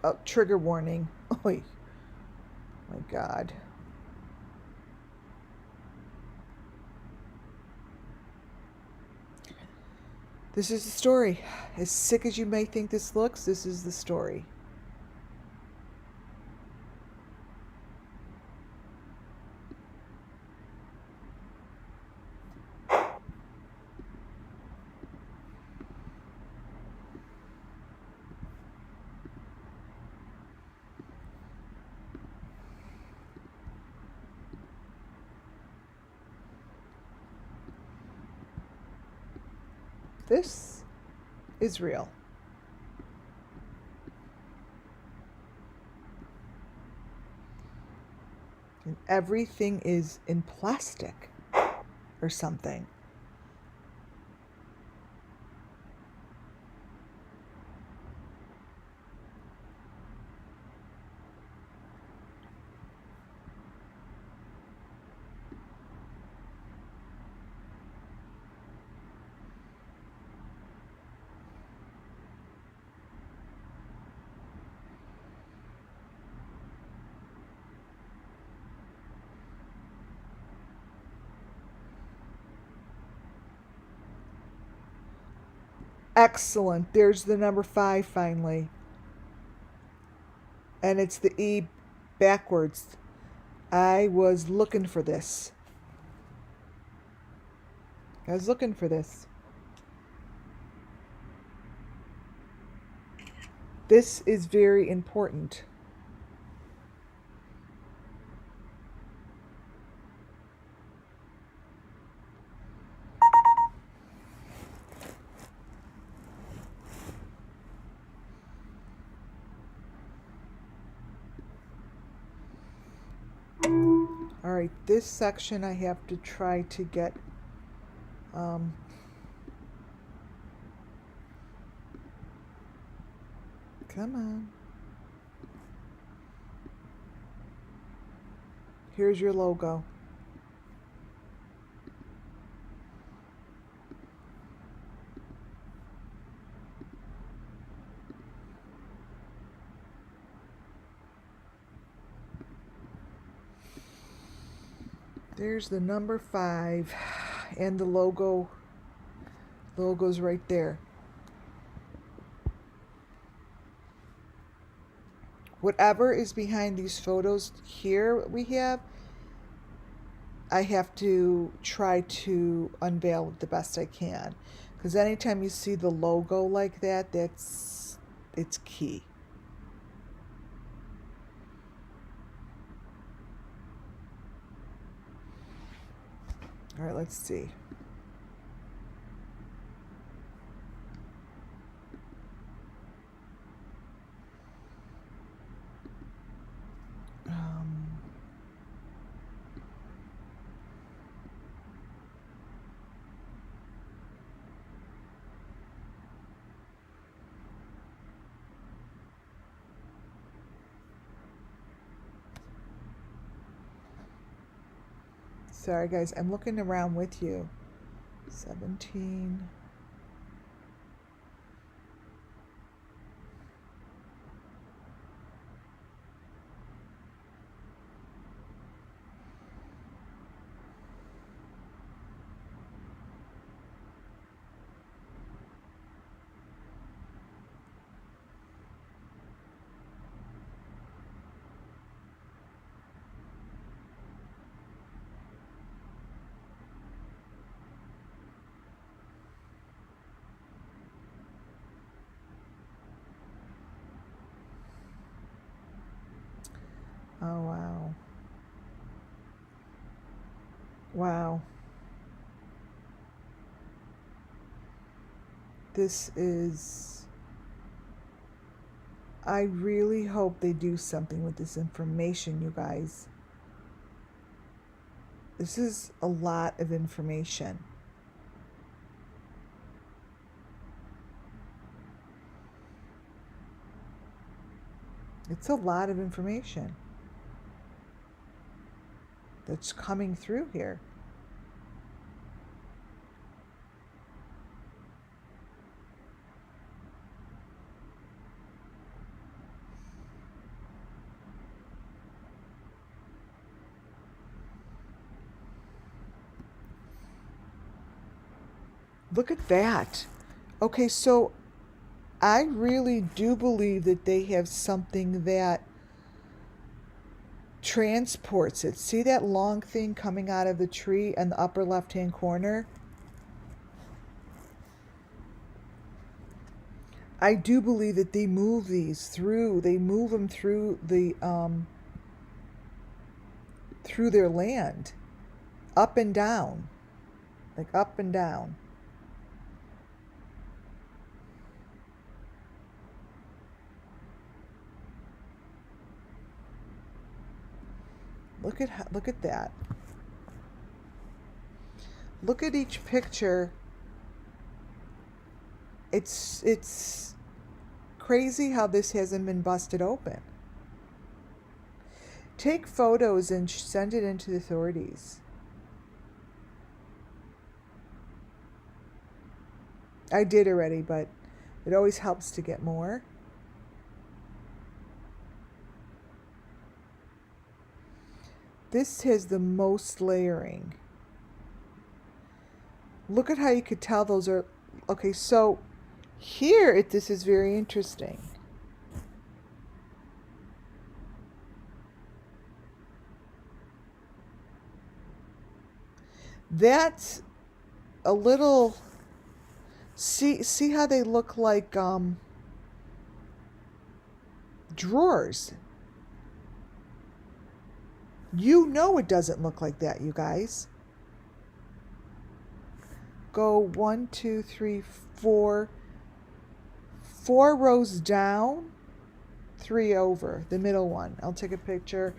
[SPEAKER 1] Oh, trigger warning. Oh, my God. This is the story. As sick as you may think this looks, this is the story. This is real. And everything is in plastic or something. Excellent. There's the number 5 finally. And it's the E backwards. I was looking for this. This is very important. All right, this section I have to try to get come on. Here's your logo. There's the number 5 and the logo. Logo's right there. Whatever is behind these photos here I have to try to unveil it the best I can. Because anytime you see the logo like that, it's key. All right, let's see. Sorry guys, I'm looking around with you. 17. Oh, wow. Wow. This is... I really hope they do something with this information, you guys. This is a lot of information. It's a lot of information that's coming through here. Look at that. Okay, so I really do believe that they have something that transports it. See that long thing coming out of the tree in the upper left-hand corner? I do believe that they move these through. They move them through the through their land, up and down, like up and down. Look at that. Look at each picture. It's crazy how this hasn't been busted open. Take photos and send it into the authorities. I did already, but it always helps to get more. This has the most layering. Look at how you could tell those are... Okay, so here this is very interesting. That's a little... See how they look like drawers. You know it doesn't look like that, you guys. Go 1, 2, 3, 4. 4 rows down, 3 over, the middle one. I'll take a picture.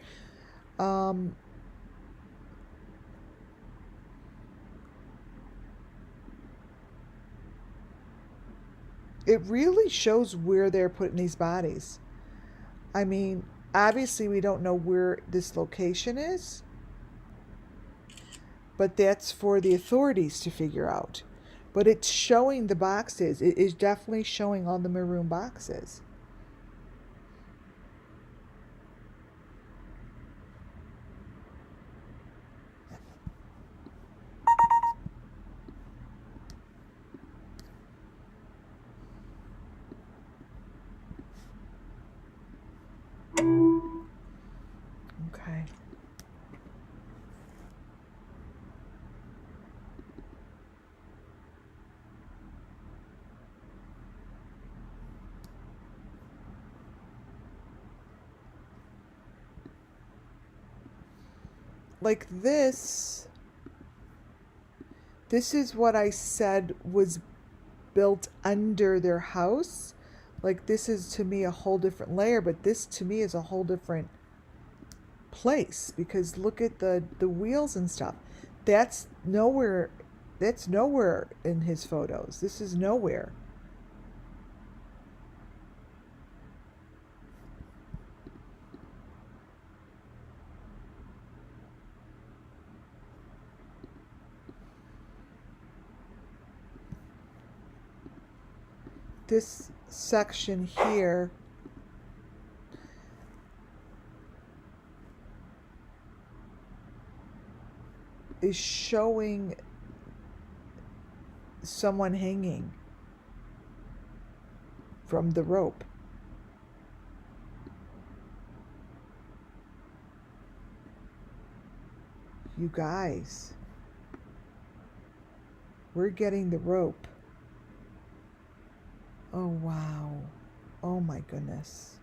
[SPEAKER 1] It really shows where they're putting these bodies. I mean, obviously we don't know where this location is, but that's for the authorities to figure out. But it's showing the boxes. It is definitely showing all the maroon boxes. Okay. Like this is what I said was built under their house. Like this is to me a whole different layer, but this to me is a whole different place, because look at the wheels and stuff. That's nowhere in his photos. This is nowhere. This section here is showing someone hanging from the rope. You guys, we're getting the rope. Oh, wow. Oh, my goodness.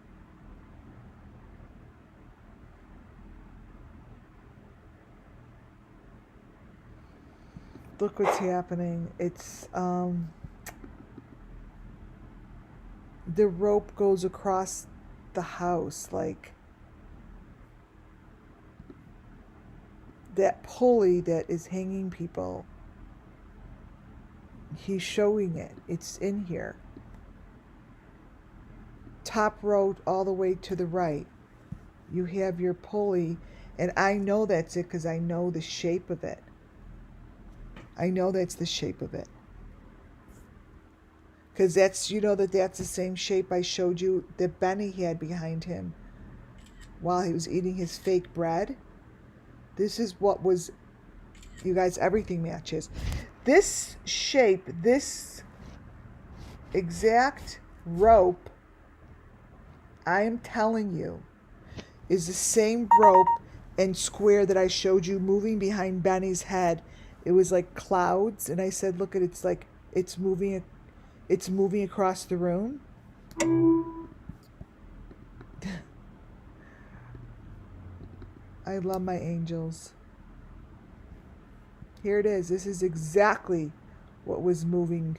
[SPEAKER 1] Look what's happening. It's, the rope goes across the house, like that pulley that is hanging people. He's showing it. It's in here. Top row all the way to the right. You have your pulley, and I know that's it because I know the shape of it. I know that's the shape of it. Because that's, you know, that's the same shape I showed you that Benny had behind him while he was eating his fake bread. This is what was, you guys, everything matches. This shape, this exact rope, I am telling you, is the same rope and square that I showed you moving behind Benny's head. It was like clouds, and I said, look at it's like it's moving across the room. I love my angels. Here it is. This is exactly what was moving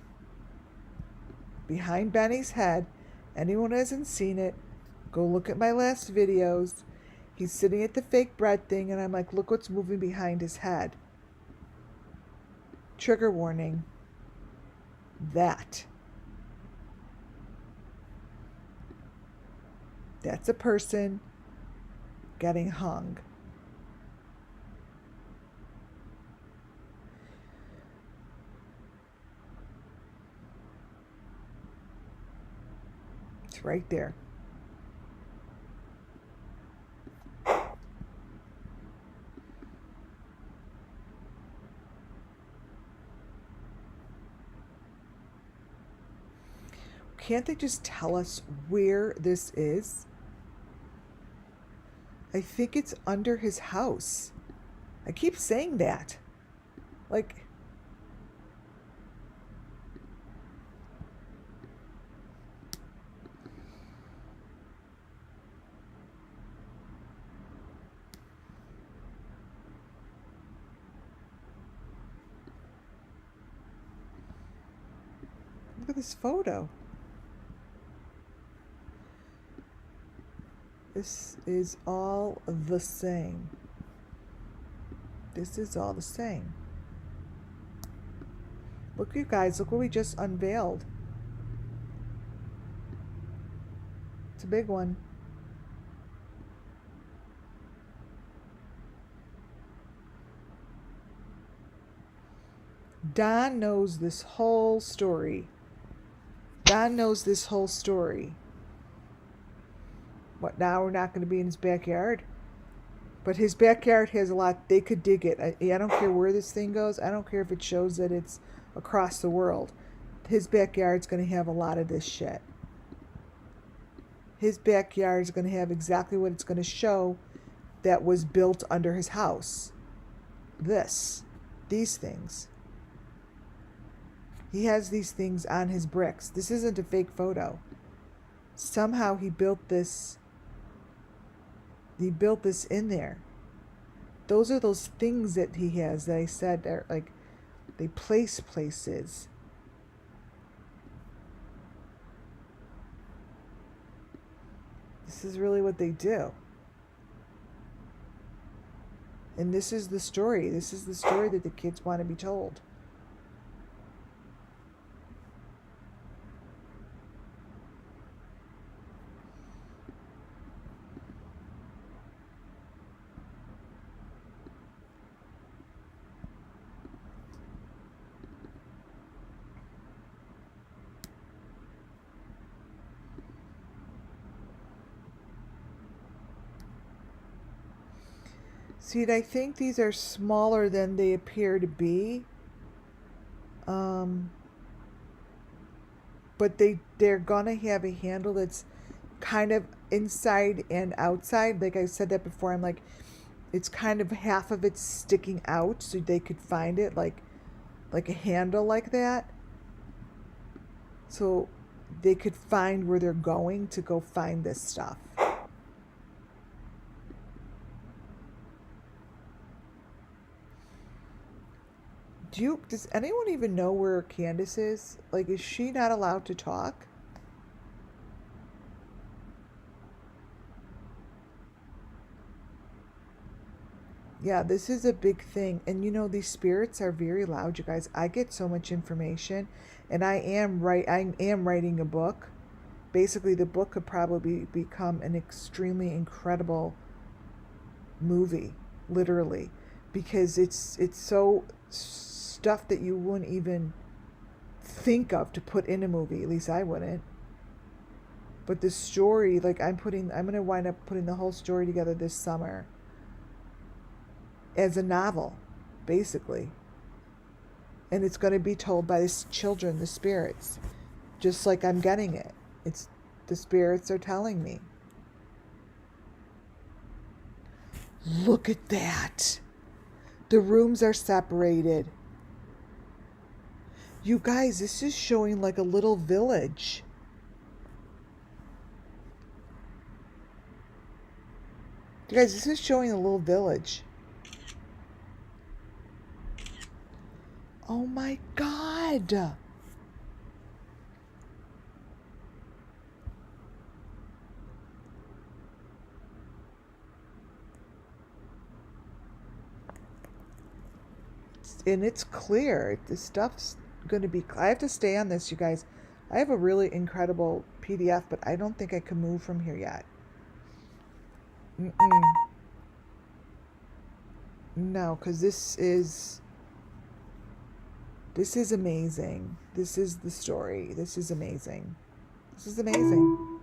[SPEAKER 1] behind Benny's head. Anyone who hasn't seen it, go look at my last videos. He's sitting at the fake bread thing, and I'm like, look what's moving behind his head. Trigger warning. That's a person getting hung. It's right there. Can't they just tell us where this is? I think it's under his house. I keep saying that. Like, look at this photo. This is all the same. This is all the same. Look, you guys, look what we just unveiled. It's a big one. Don knows this whole story. Don knows this whole story. What, now we're not going to be in his backyard? But his backyard has a lot. They could dig it. I don't care where this thing goes. I don't care if it shows that it's across the world. His backyard's going to have a lot of this shit. His backyard is going to have exactly what it's going to show that was built under his house. These things. He has these things on his bricks. This isn't a fake photo. Somehow he built this. He built this in there. Those are those things that he has that I said are like, they place places. This is really what they do. And this is the story. This is the story that the kids want to be told. See, I think these are smaller than they appear to be. But they're gonna have a handle that's kind of inside and outside. Like I said that before, I'm like, it's kind of half of it's sticking out so they could find it like a handle like that. So they could find where they're going to go find this stuff. Does anyone even know where Candace is? Like, is she not allowed to talk? Yeah, this is a big thing. And you know, these spirits are very loud, you guys. I get so much information, and I am writing a book. Basically, the book could probably become an extremely incredible movie, literally, because it's so stuff that you wouldn't even think of to put in a movie. At least I wouldn't. But the story, like I'm gonna wind up putting the whole story together this summer as a novel, basically. And it's going to be told by the children, the spirits, just like I'm getting it. It's the spirits are telling me. Look at that. The rooms are separated. You guys, this is showing like a little village. You guys, this is showing a little village. Oh my God. it's clear. This stuff's going to be. I have to stay on this, you guys. I have a really incredible PDF, but I don't think I can move from here yet. No, because this is amazing. This is the story. This is amazing. This is amazing.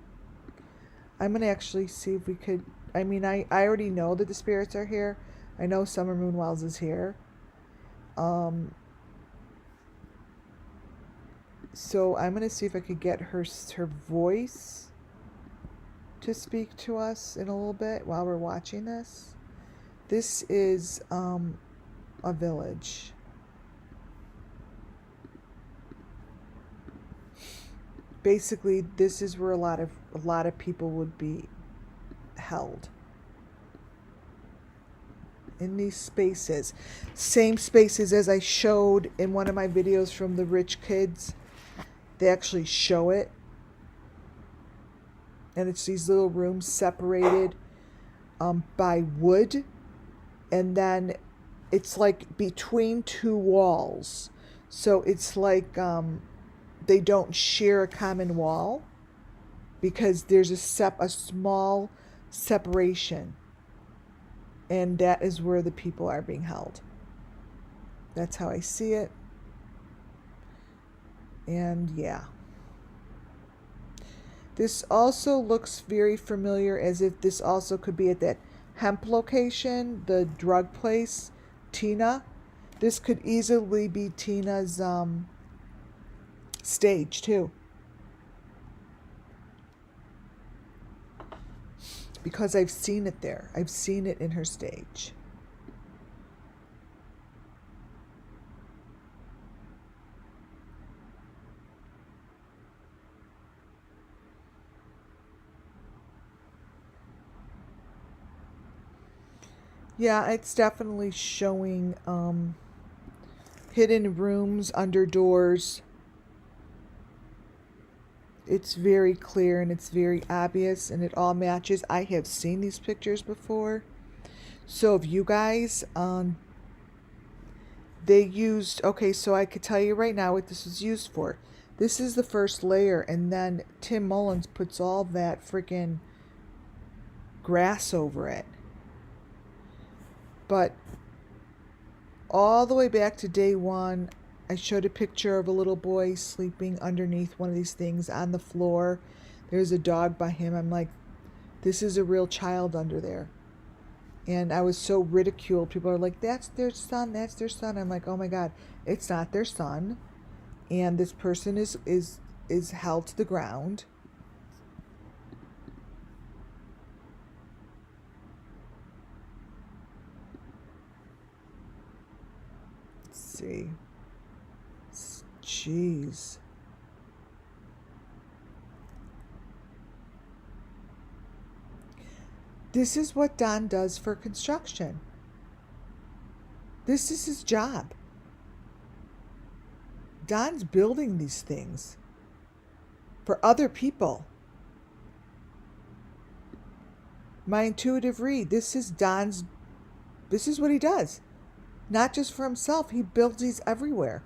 [SPEAKER 1] I'm going to actually see if we could. I mean, I already know that the spirits are here. I know Summer Moon Wells is here. So I'm going to see if I could get her voice to speak to us in a little bit while we're watching this. This is a village. Basically, this is where a lot of people would be held. In these spaces. Same spaces as I showed in one of my videos from the rich kids. They actually show it. And it's these little rooms separated by wood. And then it's like between two walls. So it's like they don't share a common wall because there's a small separation. And that is where the people are being held. That's how I see it. And yeah. This also looks very familiar, as if this also could be at that hemp location, the drug place, Tina. This could easily be Tina's stage too. Because I've seen it there. I've seen it in her stage. Yeah, it's definitely showing hidden rooms under doors. It's very clear and it's very obvious and it all matches. I have seen these pictures before. So if you guys, they used, okay, so I could tell you right now what this was used for. This is the first layer, and then Tim Mullins puts all that freaking grass over it. But all the way back to day one, I showed a picture of a little boy sleeping underneath one of these things on the floor. There's a dog by him. I'm like, this is a real child under there. And I was so ridiculed. People are like, that's their son, that's their son. I'm like, oh my God, it's not their son. And this person is held to the ground. Let's see. Jeez. This is what Don does for construction. This is his job. Don's building these things for other people. My intuitive read, this is what he does. Not just for himself, he builds these everywhere.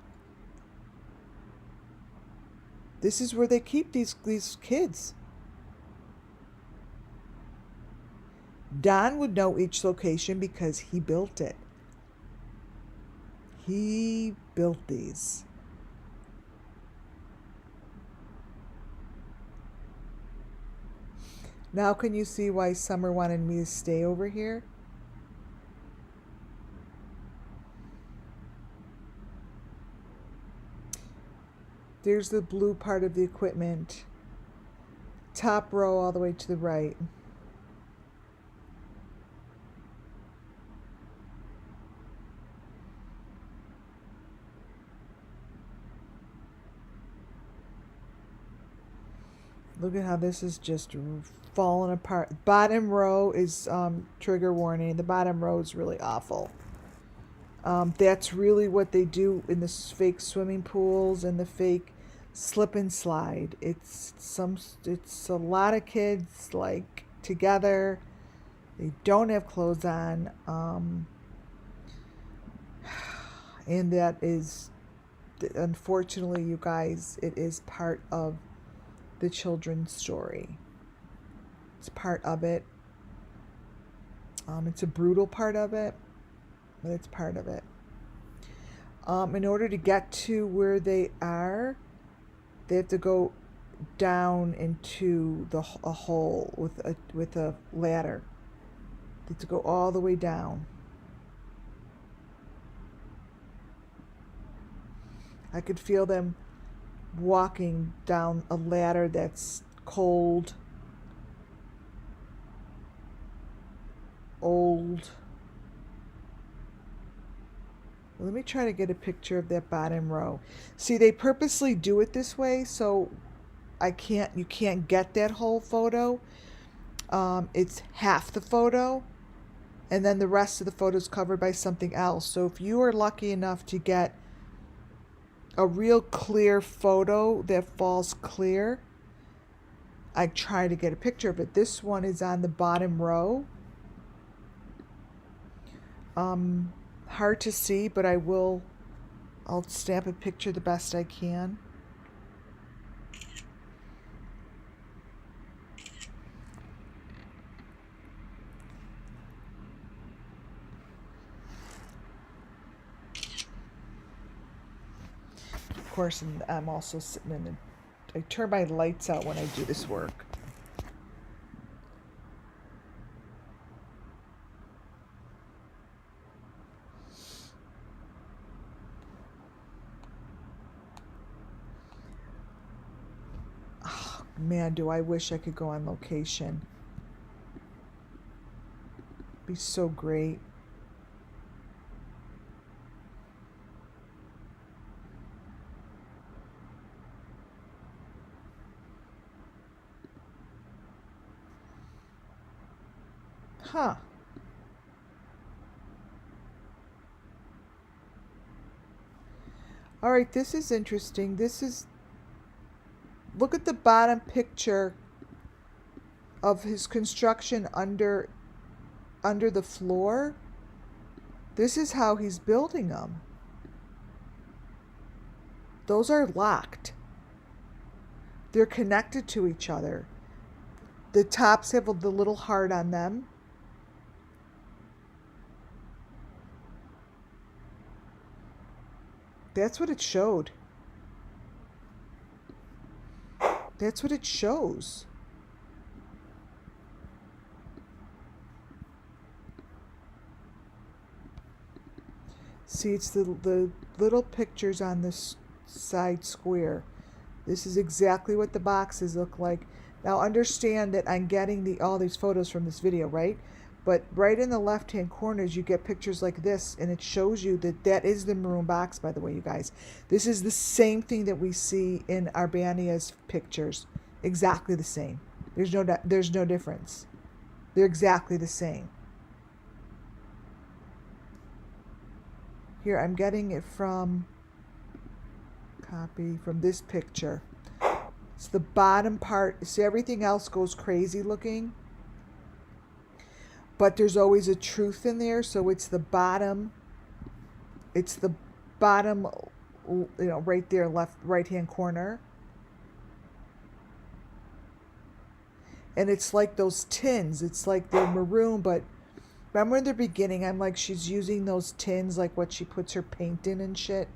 [SPEAKER 1] This is where they keep these kids. Don would know each location because he built it. He built these. Now can you see why Summer wanted me to stay over here? There's the blue part of the equipment. Top row all the way to the right. Look at how this is just falling apart. Bottom row is trigger warning. The bottom row is really awful. That's really what they do in the fake swimming pools and the fake slip and slide. It's a lot of kids like together. They don't have clothes on. And that is, unfortunately, you guys, it is part of the children's story. It's part of it. It's a brutal part of it, but it's part of it. In order to get to where they are, they have to go down into a hole with a ladder. They have to go all the way down. I could feel them walking down a ladder that's cold, old. Let me try to get a picture of that bottom row. See, they purposely do it this way so you can't get that whole photo. It's half the photo, and then the rest of the photo is covered by something else. So if you are lucky enough to get a real clear photo that falls clear, I try to get a picture of it. This one is on the bottom row. Hard to see, but I'll stamp a picture the best I can. Of course, and I'm also sitting in I turn my lights out when I do this work. Oh, man, do I wish I could go on location. It'd be so great. Huh. All right, this is interesting. Look at the bottom picture of his construction under the floor. This is how he's building them. Those are locked. They're connected to each other. The tops have the little heart on them. That's what it showed. That's what it shows. See, it's the little pictures on this side square. This is exactly what the boxes look like. Now understand that I'm getting all these photos from this video, right? But right in the left-hand corners, you get pictures like this, and it shows you that is the maroon box, by the way, you guys. This is the same thing that we see in Arbania's pictures. Exactly the same. There's no difference. They're exactly the same. Here, I'm getting it from this picture. It's the bottom part. See, everything else goes crazy looking. But there's always a truth in there, so it's the bottom. It's the bottom, right there, right-hand corner. And it's like those tins. It's like they're maroon, but remember in the beginning, I'm like, she's using those tins, like what she puts her paint in and shit.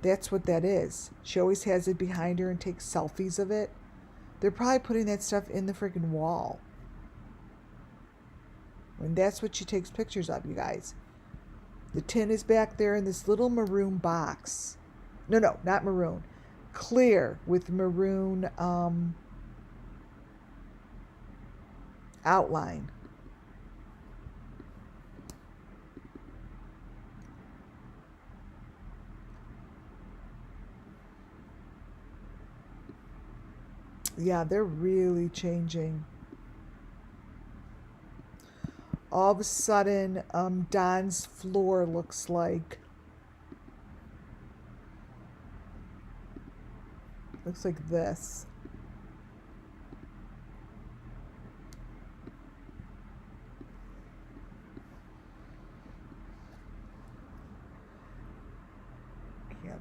[SPEAKER 1] That's what that is. She always has it behind her and takes selfies of it. They're probably putting that stuff in the freaking wall. And that's what she takes pictures of, you guys. The tin is back there in this little maroon box. No, not maroon. Clear with maroon outline. Yeah, they're really changing. All of a sudden, Don's floor looks like this.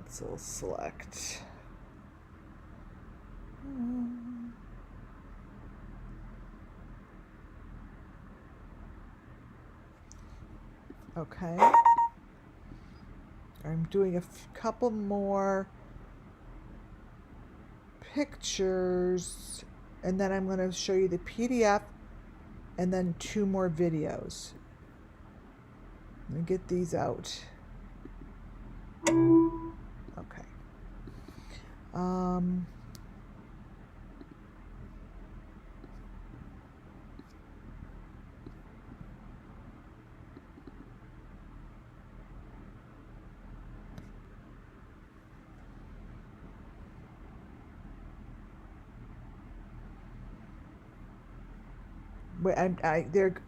[SPEAKER 1] Cancel, select. Okay. I'm doing a couple more pictures, and then I'm going to show you the PDF and then 2 more videos. Let me get these out. Okay.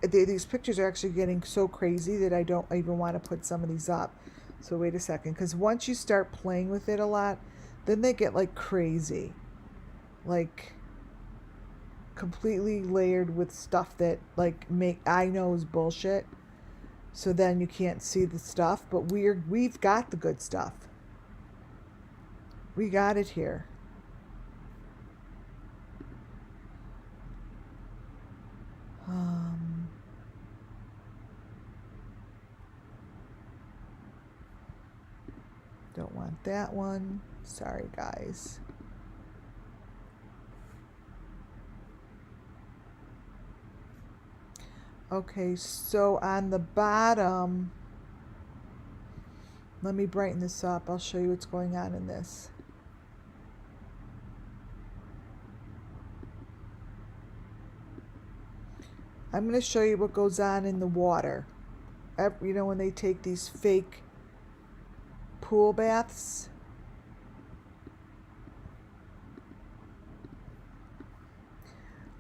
[SPEAKER 1] These pictures are actually getting so crazy that I don't even want to put some of these up. So wait a second, because once you start playing with it a lot, then they get like crazy, like completely layered with stuff that like I know is bullshit. So then you can't see the stuff, but we've got the good stuff. We got it here. Don't want that one. Sorry, guys. Okay, so on the bottom, let me brighten this up. I'll show you what's going on in this. I'm going to show you what goes on in the water. You know, when they take these fake pool baths.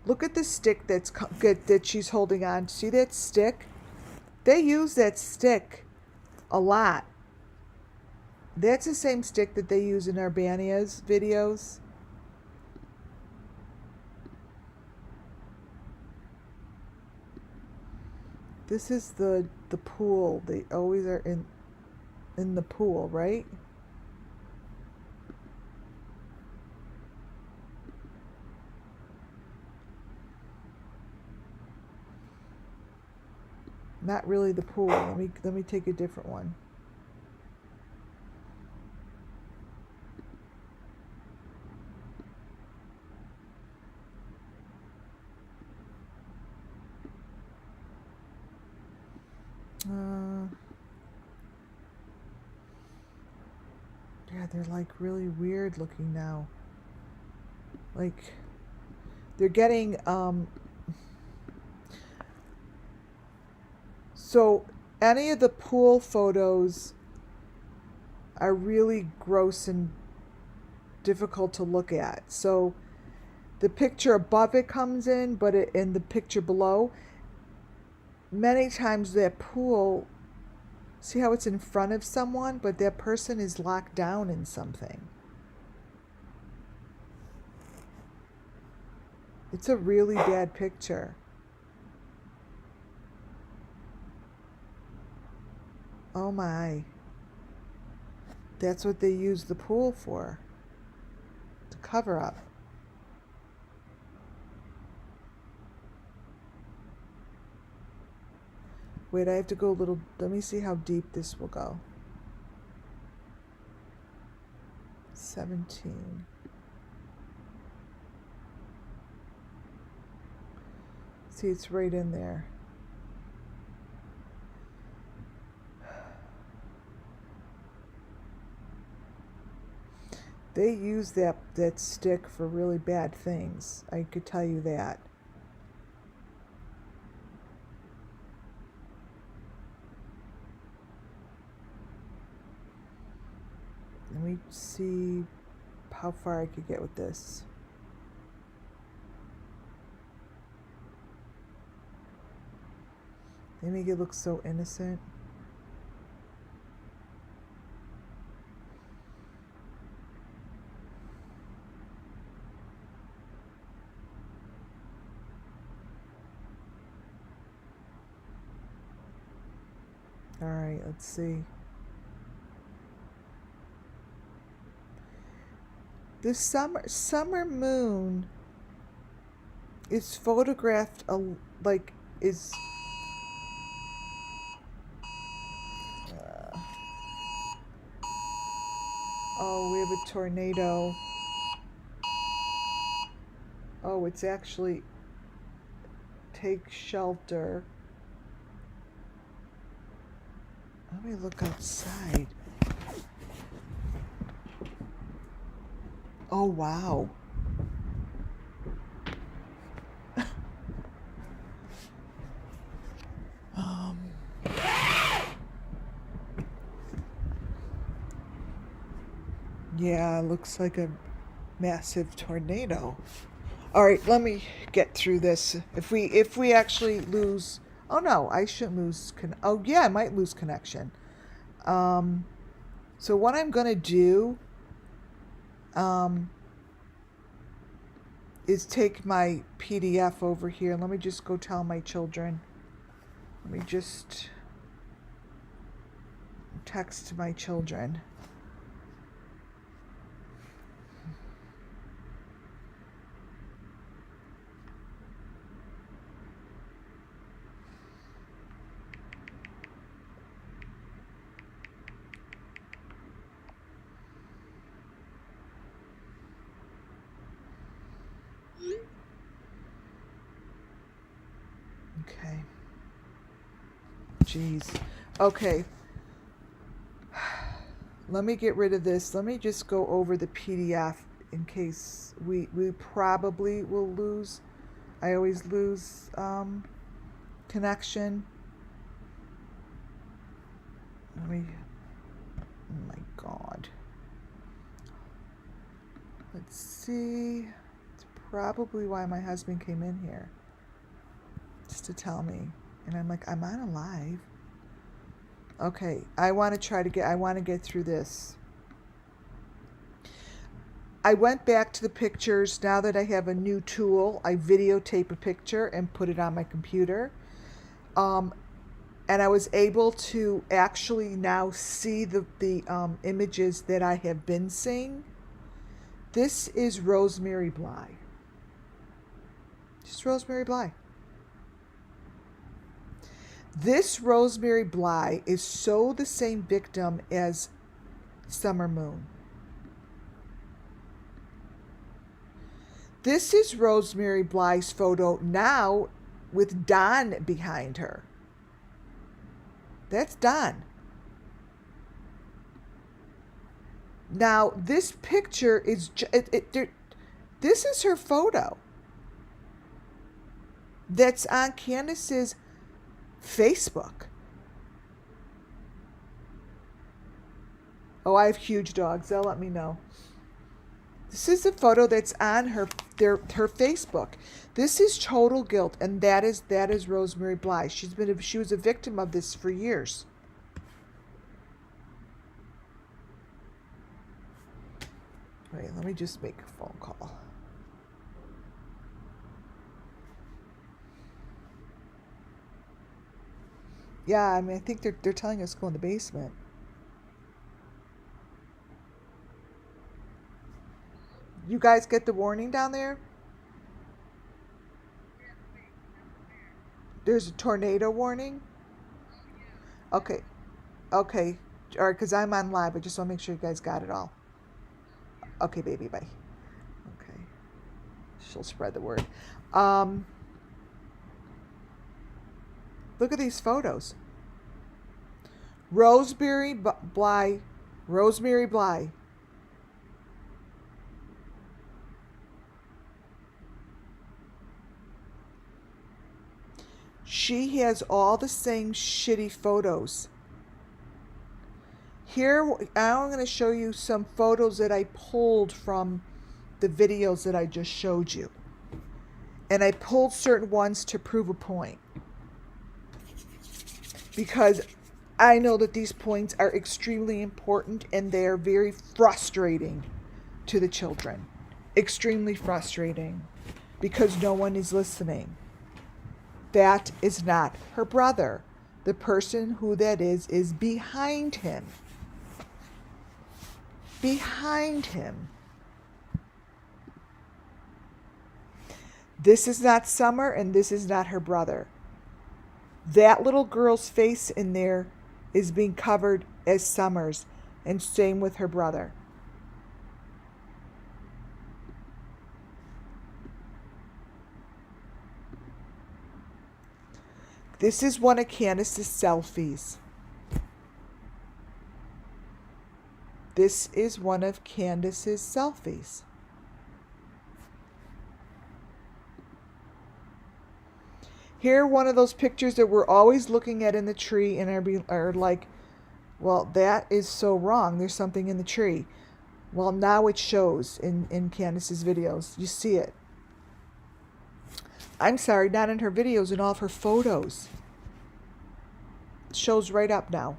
[SPEAKER 1] Look at the stick that she's holding on. See that stick? They use that stick a lot. That's the same stick that they use in Arbania's videos. This is the pool. They always are in the pool, right? Not really the pool. Let me take a different one. Yeah, they're like really weird looking now. Like they're getting so any of the pool photos are really gross and difficult to look at. So the picture above it comes in, but in the picture below, many times that pool, see how it's in front of someone, but that person is locked down in something. It's a really bad picture. Oh my. That's what they use the pool for. To cover up. Wait, I have to go a little, let me see how deep this will go. 17. See, it's right in there. They use that stick for really bad things. I could tell you that. Let me see how far I could get with this. They make it look so innocent. All right, let's see. The summer moon is photographed like is oh, we have a tornado. Oh, it's actually take shelter. Let me look outside. Oh, wow. um, yeah, looks like a massive tornado. All right, let me get through this. If we actually lose, oh no, I shouldn't lose. Oh yeah, I might lose connection. So what I'm gonna do is take my PDF over here. Let me just go tell my children. Let me just text my children. Okay. Jeez. Okay. Let me get rid of this. Let me just go over the PDF in case we probably will lose. I always lose connection. Let me, oh my God. Let's see. It's probably why my husband came in here. Just to tell me. And I'm like, I'm on a live. Okay, I want to get through this. I went back to the pictures. Now that I have a new tool, I videotape a picture and put it on my computer. And I was able to actually now see the images that I have been seeing. This is Rosemary Bly. Just Rosemary Bly. This Rosemary Bly is so the same victim as Summer Moon. This is Rosemary Bly's photo now with Don behind her. That's Don. Now, this picture is, this is her photo that's on Candace's Facebook. Oh, I have huge dogs. They'll let me know. This is a photo that's on her Facebook. This is total guilt, and that is Rosemary Bly. She was a victim of this for years. Wait, let me just make a phone call. Yeah, I mean, I think they're telling us to go in the basement. You guys get the warning down there? There's a tornado warning? Okay. Okay. All right, because I'm on live. I just want to make sure you guys got it all. Okay, baby, bye. Okay. She'll spread the word. Look at these photos. Rosemary Bly. She has all the same shitty photos. Here, I'm going to show you some photos that I pulled from the videos that I just showed you. And I pulled certain ones to prove a point. Because I know that these points are extremely important and they are very frustrating to the children. Extremely frustrating. Because no one is listening. That is not her brother. The person who that is behind him. Behind him. This is not Summer, and this is not her brother. That little girl's face in there is being covered as Summer's, and same with her brother. This is one of Candace's selfies. This is one of Candace's selfies. Here, one of those pictures that we're always looking at in the tree and are like, well, that is so wrong. There's something in the tree. Well, now it shows in Candace's videos. You see it. I'm sorry, not in her videos, in all of her photos. It shows right up now.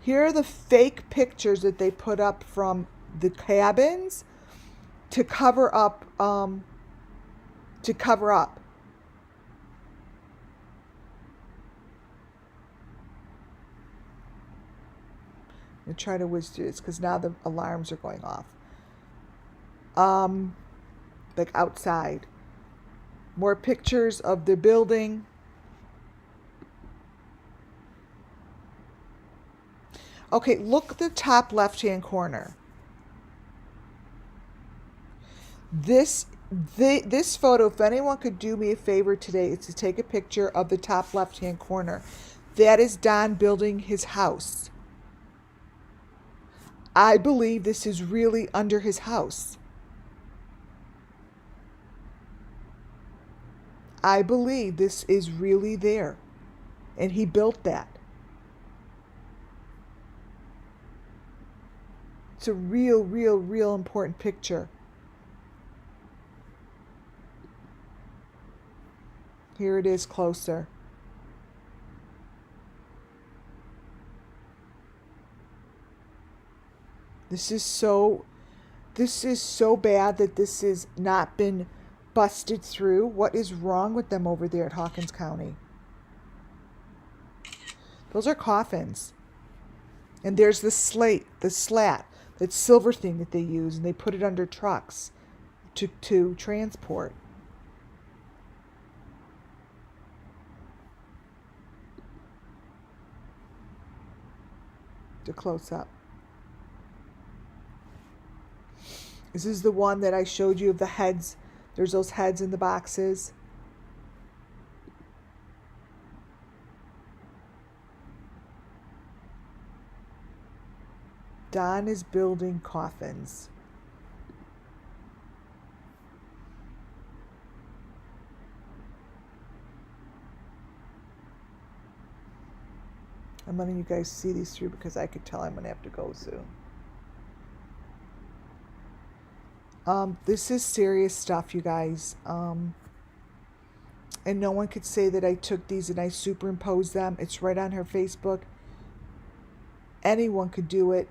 [SPEAKER 1] Here are the fake pictures that they put up from the cabins to cover up. I'm try to whiz through this because now the alarms are going off. Like outside. More pictures of the building. Okay, look at the top left-hand corner. This photo, if anyone could do me a favor today, is to take a picture of the top left-hand corner. That is Don building his house. I believe this is really under his house. I believe this is really there. And he built that. It's a real important picture. Here it is closer. This is so bad that this has not been busted through. What is wrong with them over there at Hawkins County? Those are coffins. And there's the slat, that silver thing that they use, and they put it under trucks to transport. To close up. This is the one that I showed you of the heads. There's those heads in the boxes. Don is building coffins. I'm letting you guys see these through because I could tell I'm going to have to go soon. This is serious stuff, you guys. And no one could say that I took these and I superimposed them. It's right on her Facebook. Anyone could do it.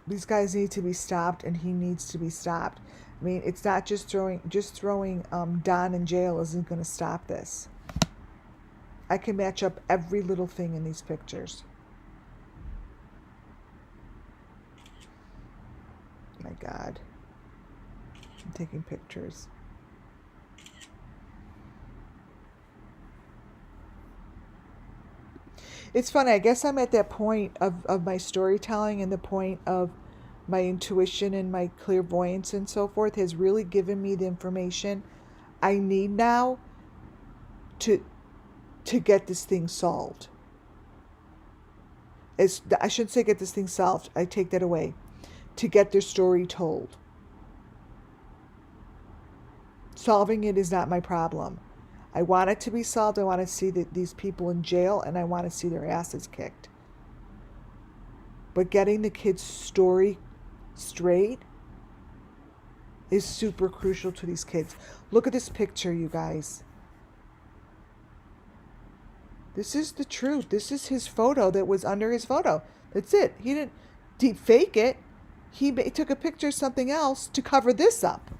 [SPEAKER 1] These guys need to be stopped, and he needs to be stopped. I mean, it's not just throwing Don in jail isn't going to stop this. I can match up every little thing in these pictures. My God. I'm taking pictures. It's funny. I guess I'm at that point of my storytelling, and the point of my intuition and my clairvoyance and so forth has really given me the information I need now to get this thing solved. I shouldn't say get this thing solved. I take that away. To get their story told. Solving it is not my problem. I want it to be solved. I want to see these people in jail, and I want to see their asses kicked. But getting the kids' story straight is super crucial to these kids. Look at this picture, you guys. This is the truth. This is his photo that was under his photo. That's it. He didn't deep fake it. He took a picture of something else to cover this up.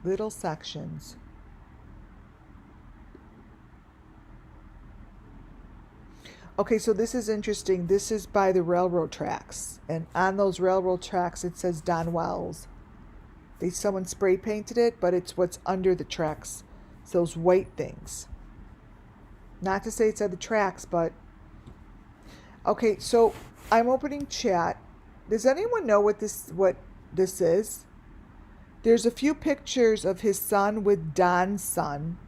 [SPEAKER 1] Little sections. Okay, so this is interesting. This is by the railroad tracks. And on those railroad tracks, it says Don Wells. Someone spray painted it, but it's what's under the tracks. It's those white things. Not to say it's on the tracks, but... Okay, so I'm opening chat. Does anyone know what this is? There's a few pictures of his son with Don's son.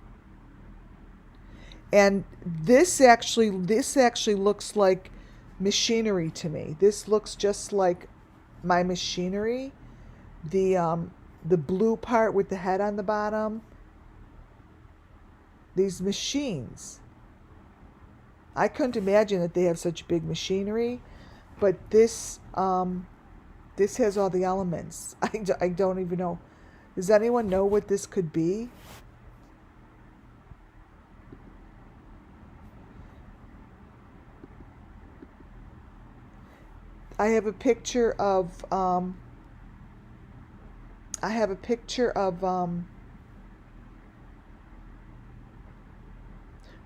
[SPEAKER 1] And this actually looks like machinery to me. This looks just like my machinery. The blue part with the head on the bottom. These machines. I couldn't imagine that they have such big machinery, but this has all the elements. I don't even know. Does anyone know what this could be? I have a picture of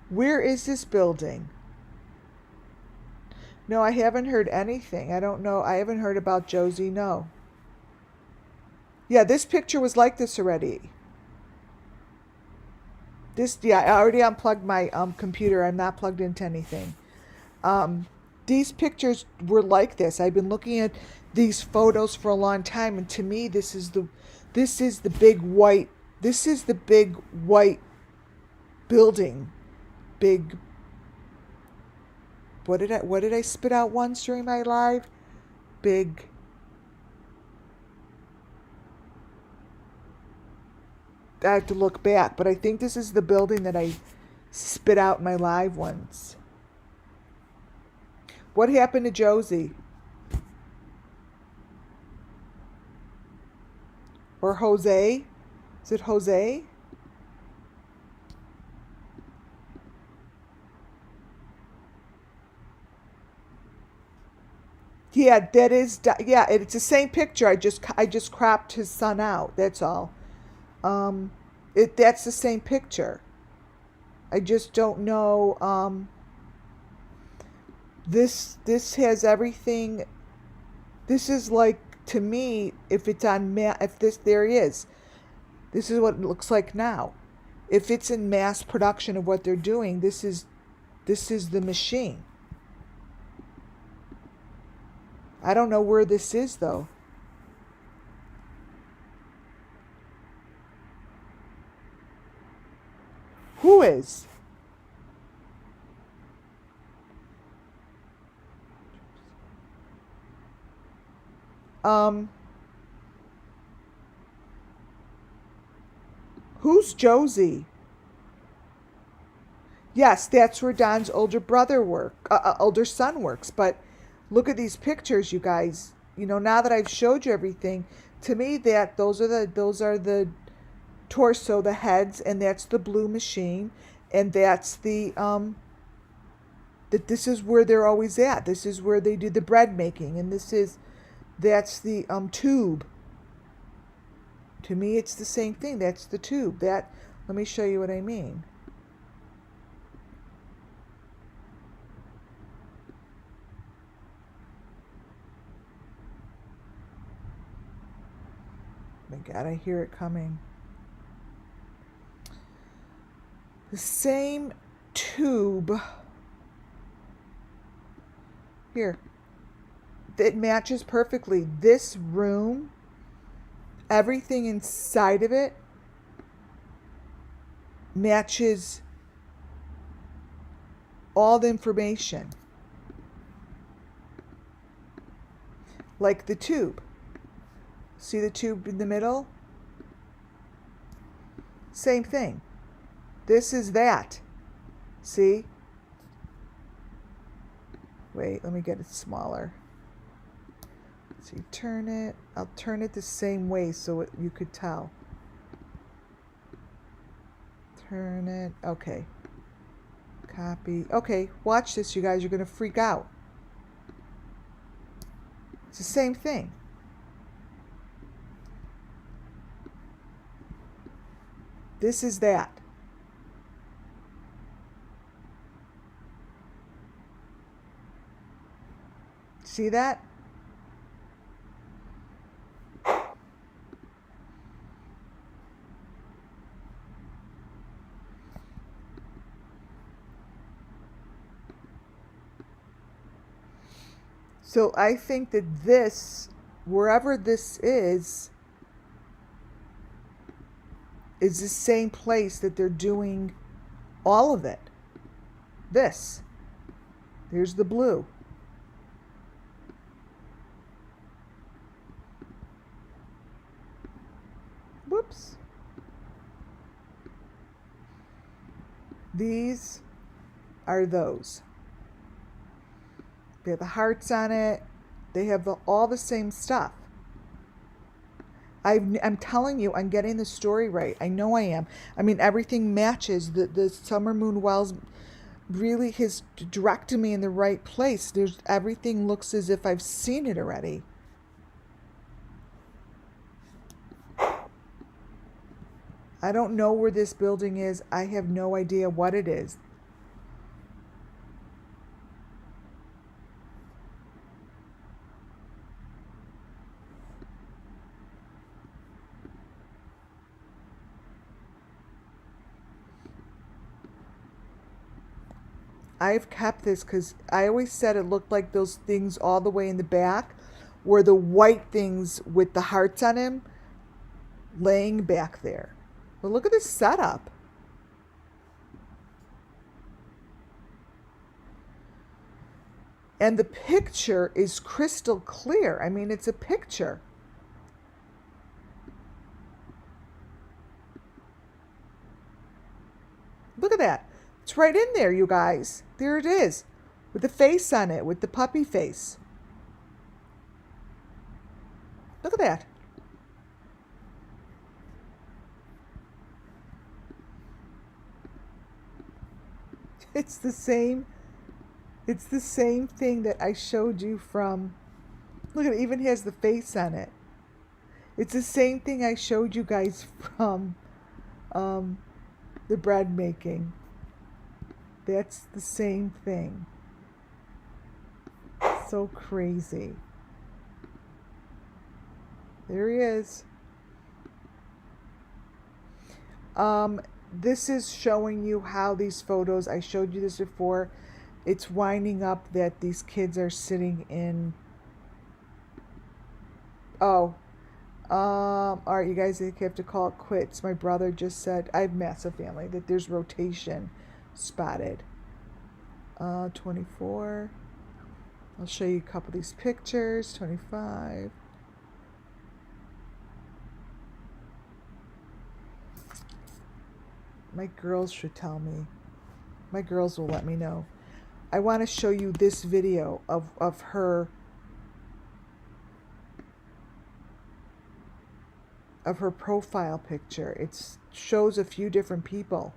[SPEAKER 1] where is this building? No, I haven't heard anything. I don't know. I haven't heard about Josie, no. Yeah, this picture was like this already. I already unplugged my computer. I'm not plugged into anything. These pictures were like this. I've been looking at these photos for a long time, and to me, this is the big white building. Big. What did I spit out once during my live? Big. I have to look back, but I think this is the building that I spit out in my live once. What happened to Josie? Or Jose? Is it Jose? Yeah, that is. Yeah, it's the same picture. I just cropped his son out. That's all. That's the same picture. I just don't know. This has everything. This is like, to me, if it's on there he is. This is what it looks like now. If it's in mass production of what they're doing, this is the machine. I don't know where this is though. Who is? Who's Josie? Yes, that's where Don's older son works. But look at these pictures, you guys. You know, now that I've showed you everything, to me those are the torso, the heads, and that's the blue machine, and that's that this is where they're always at. This is where they do the bread making, and that's the tube. To me, it's the same thing. That's the tube. Let me show you what I mean. My God, I hear it coming. The same tube. Here. It matches perfectly. This room, everything inside of it matches all the information. Like the tube. See the tube in the middle? Same thing. This is that. See? Wait, let me get it smaller. See, turn it. I'll turn it the same way so you could tell. Turn it. Okay. Copy. Okay, watch this, you guys. You're going to freak out. It's the same thing. This is that. See that? So I think that this, wherever this is the same place that they're doing all of it. This. There's the blue. Whoops. These are those. They have the hearts on it. They have all the same stuff. I'm telling you, I'm getting the story right. I know I am. I mean, everything matches. The Summer Moon Wells really has directed me in the right place. Everything looks as if I've seen it already. I don't know where this building is. I have no idea what it is. I've kept this because I always said it looked like those things all the way in the back were the white things with the hearts on them laying back there. But look at this setup. And the picture is crystal clear. I mean, it's a picture. Look at that. It's right in there, you guys. There it is. With the face on it, with the puppy face. Look at that. It's the same thing that I showed you from. Look, it even has the face on it. It's the same thing I showed you guys from the bread making. That's the same thing. So crazy. There he is. This is showing you how these photos, I showed you this before, it's winding up that these kids are sitting in, all right, you guys, I have to call it quits. My brother just said, I have massive family, that there's rotation spotted. 24. I'll show you a couple of these pictures. 25. My girls should tell me. My girls will let me know. I want to show you this video of her profile picture. It shows a few different people.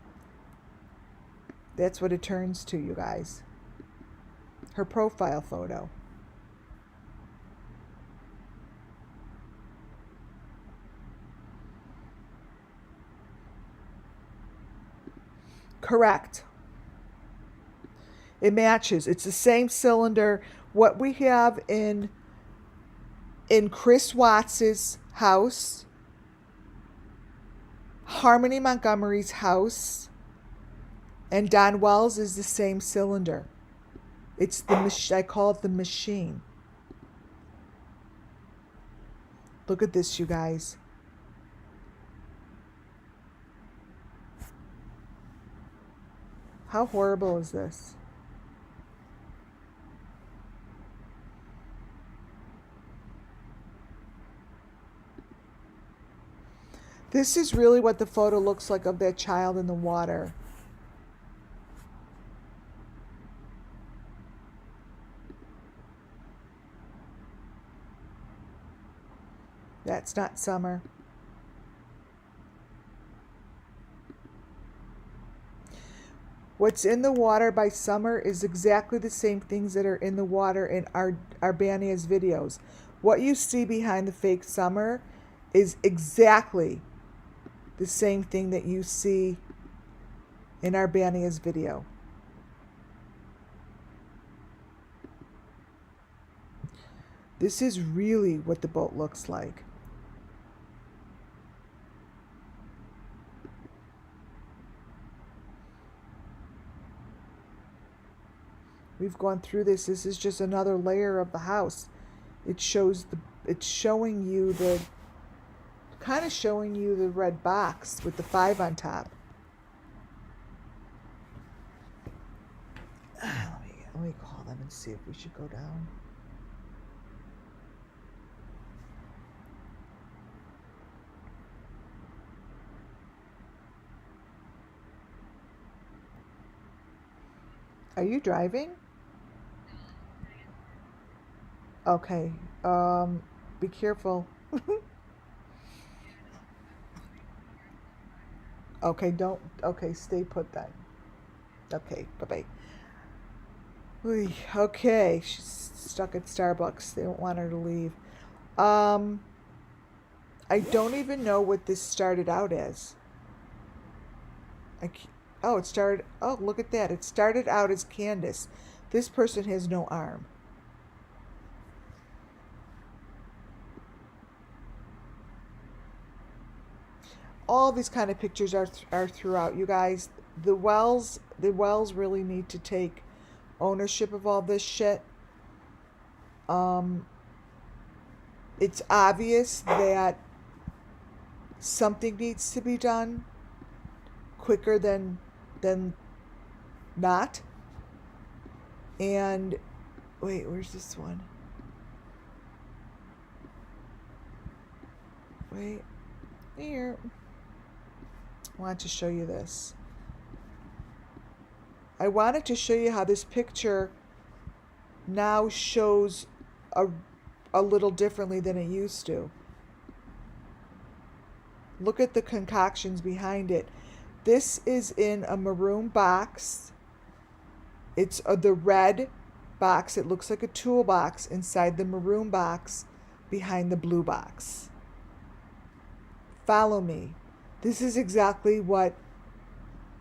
[SPEAKER 1] That's what it turns to, you guys. Her profile photo. Correct. It matches. It's the same cylinder. What we have in Chris Watts's house, Harmony Montgomery's house, and Don Wells is the same cylinder. It's I call it the machine. Look at this, you guys. How horrible is this? This is really what the photo looks like of that child in the water. That's not summer. What's in the water by summer is exactly the same things that are in the water in Arbania's videos. What you see behind the fake summer is exactly the same thing that you see in Arbania's video. This is really what the boat looks like. We've gone through this. This is just another layer of the house. It's showing you the, kind of showing you the red box with the 5 on top. Let me call them and see if we should go down. Are you driving? Okay. Be careful. Okay, don't. Okay, stay put then. Okay, bye-bye. Okay, she's stuck at Starbucks. They don't want her to leave. I don't even know what this started out as. Oh, it started. Oh, look at that. It started out as Candace. This person has no arm. All these kind of pictures are throughout, you guys. The Wells really need to take ownership of all this shit. It's obvious that something needs to be done quicker than not. And wait, where's this one? Wait, here. I want to show you this. I wanted to show you how this picture now shows a little differently than it used to. Look at the concoctions behind it. This is in a maroon box. It's the red box. It looks like a toolbox inside the maroon box behind the blue box. Follow me. This is exactly what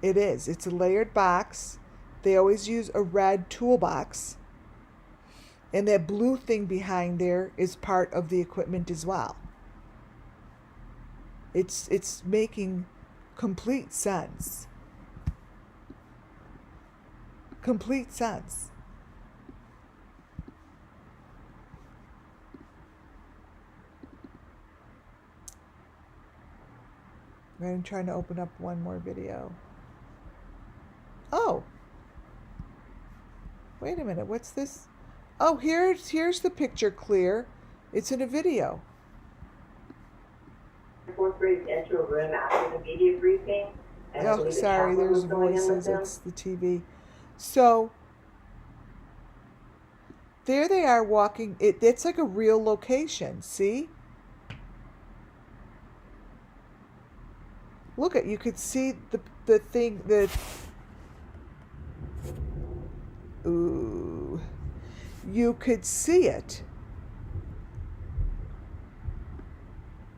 [SPEAKER 1] it is. It's a layered box. They always use a red toolbox. And that blue thing behind there is part of the equipment as well. It's making complete sense. Complete sense. I'm trying to open up one more video. Oh. Wait a minute, what's this? Oh, here's the picture clear. It's in a video.
[SPEAKER 3] Fourth grade enter a room after the media briefing.
[SPEAKER 1] Oh, sorry, there's voices. It's the TV. So there they are walking. It's like a real location. See? Look at, you could see the thing that. Ooh, you could see it.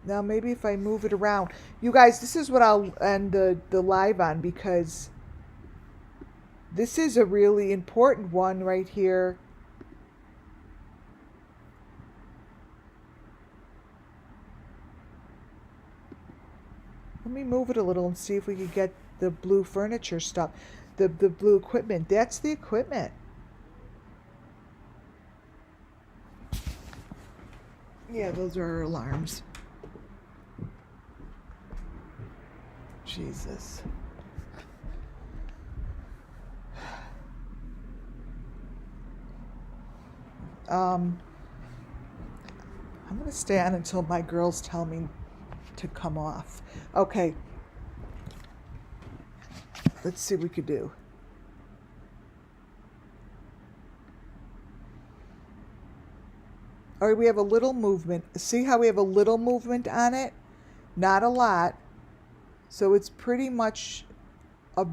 [SPEAKER 1] Now maybe if I move it around, you guys, this is what I'll end the live on, because this is a really important one right here. Let me move it a little and see if we could get the blue furniture stuff, the blue equipment. That's the equipment. Yeah, those are our alarms. Jesus. I'm going to stay on until my girls tell me to come off. Okay. Let's see what we could do. All right, we have a little movement. See how we have a little movement on it? Not a lot. So it's pretty much a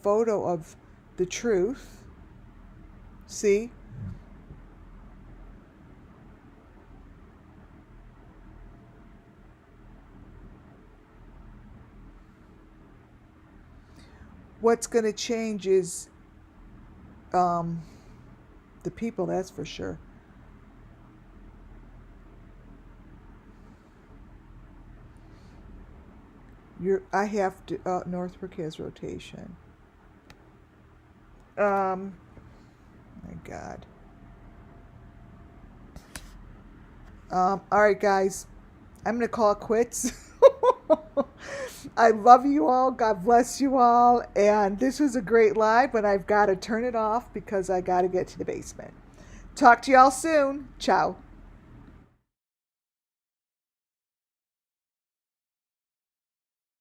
[SPEAKER 1] photo of the truth. See? What's going to change is the people, that's for sure. I have to, Northbrook has rotation. My God. All right, guys. I'm going to call it quits. I love you all. God bless you all. And this was a great live, but I've got to turn it off because I got to get to the basement. Talk to y'all soon. Ciao.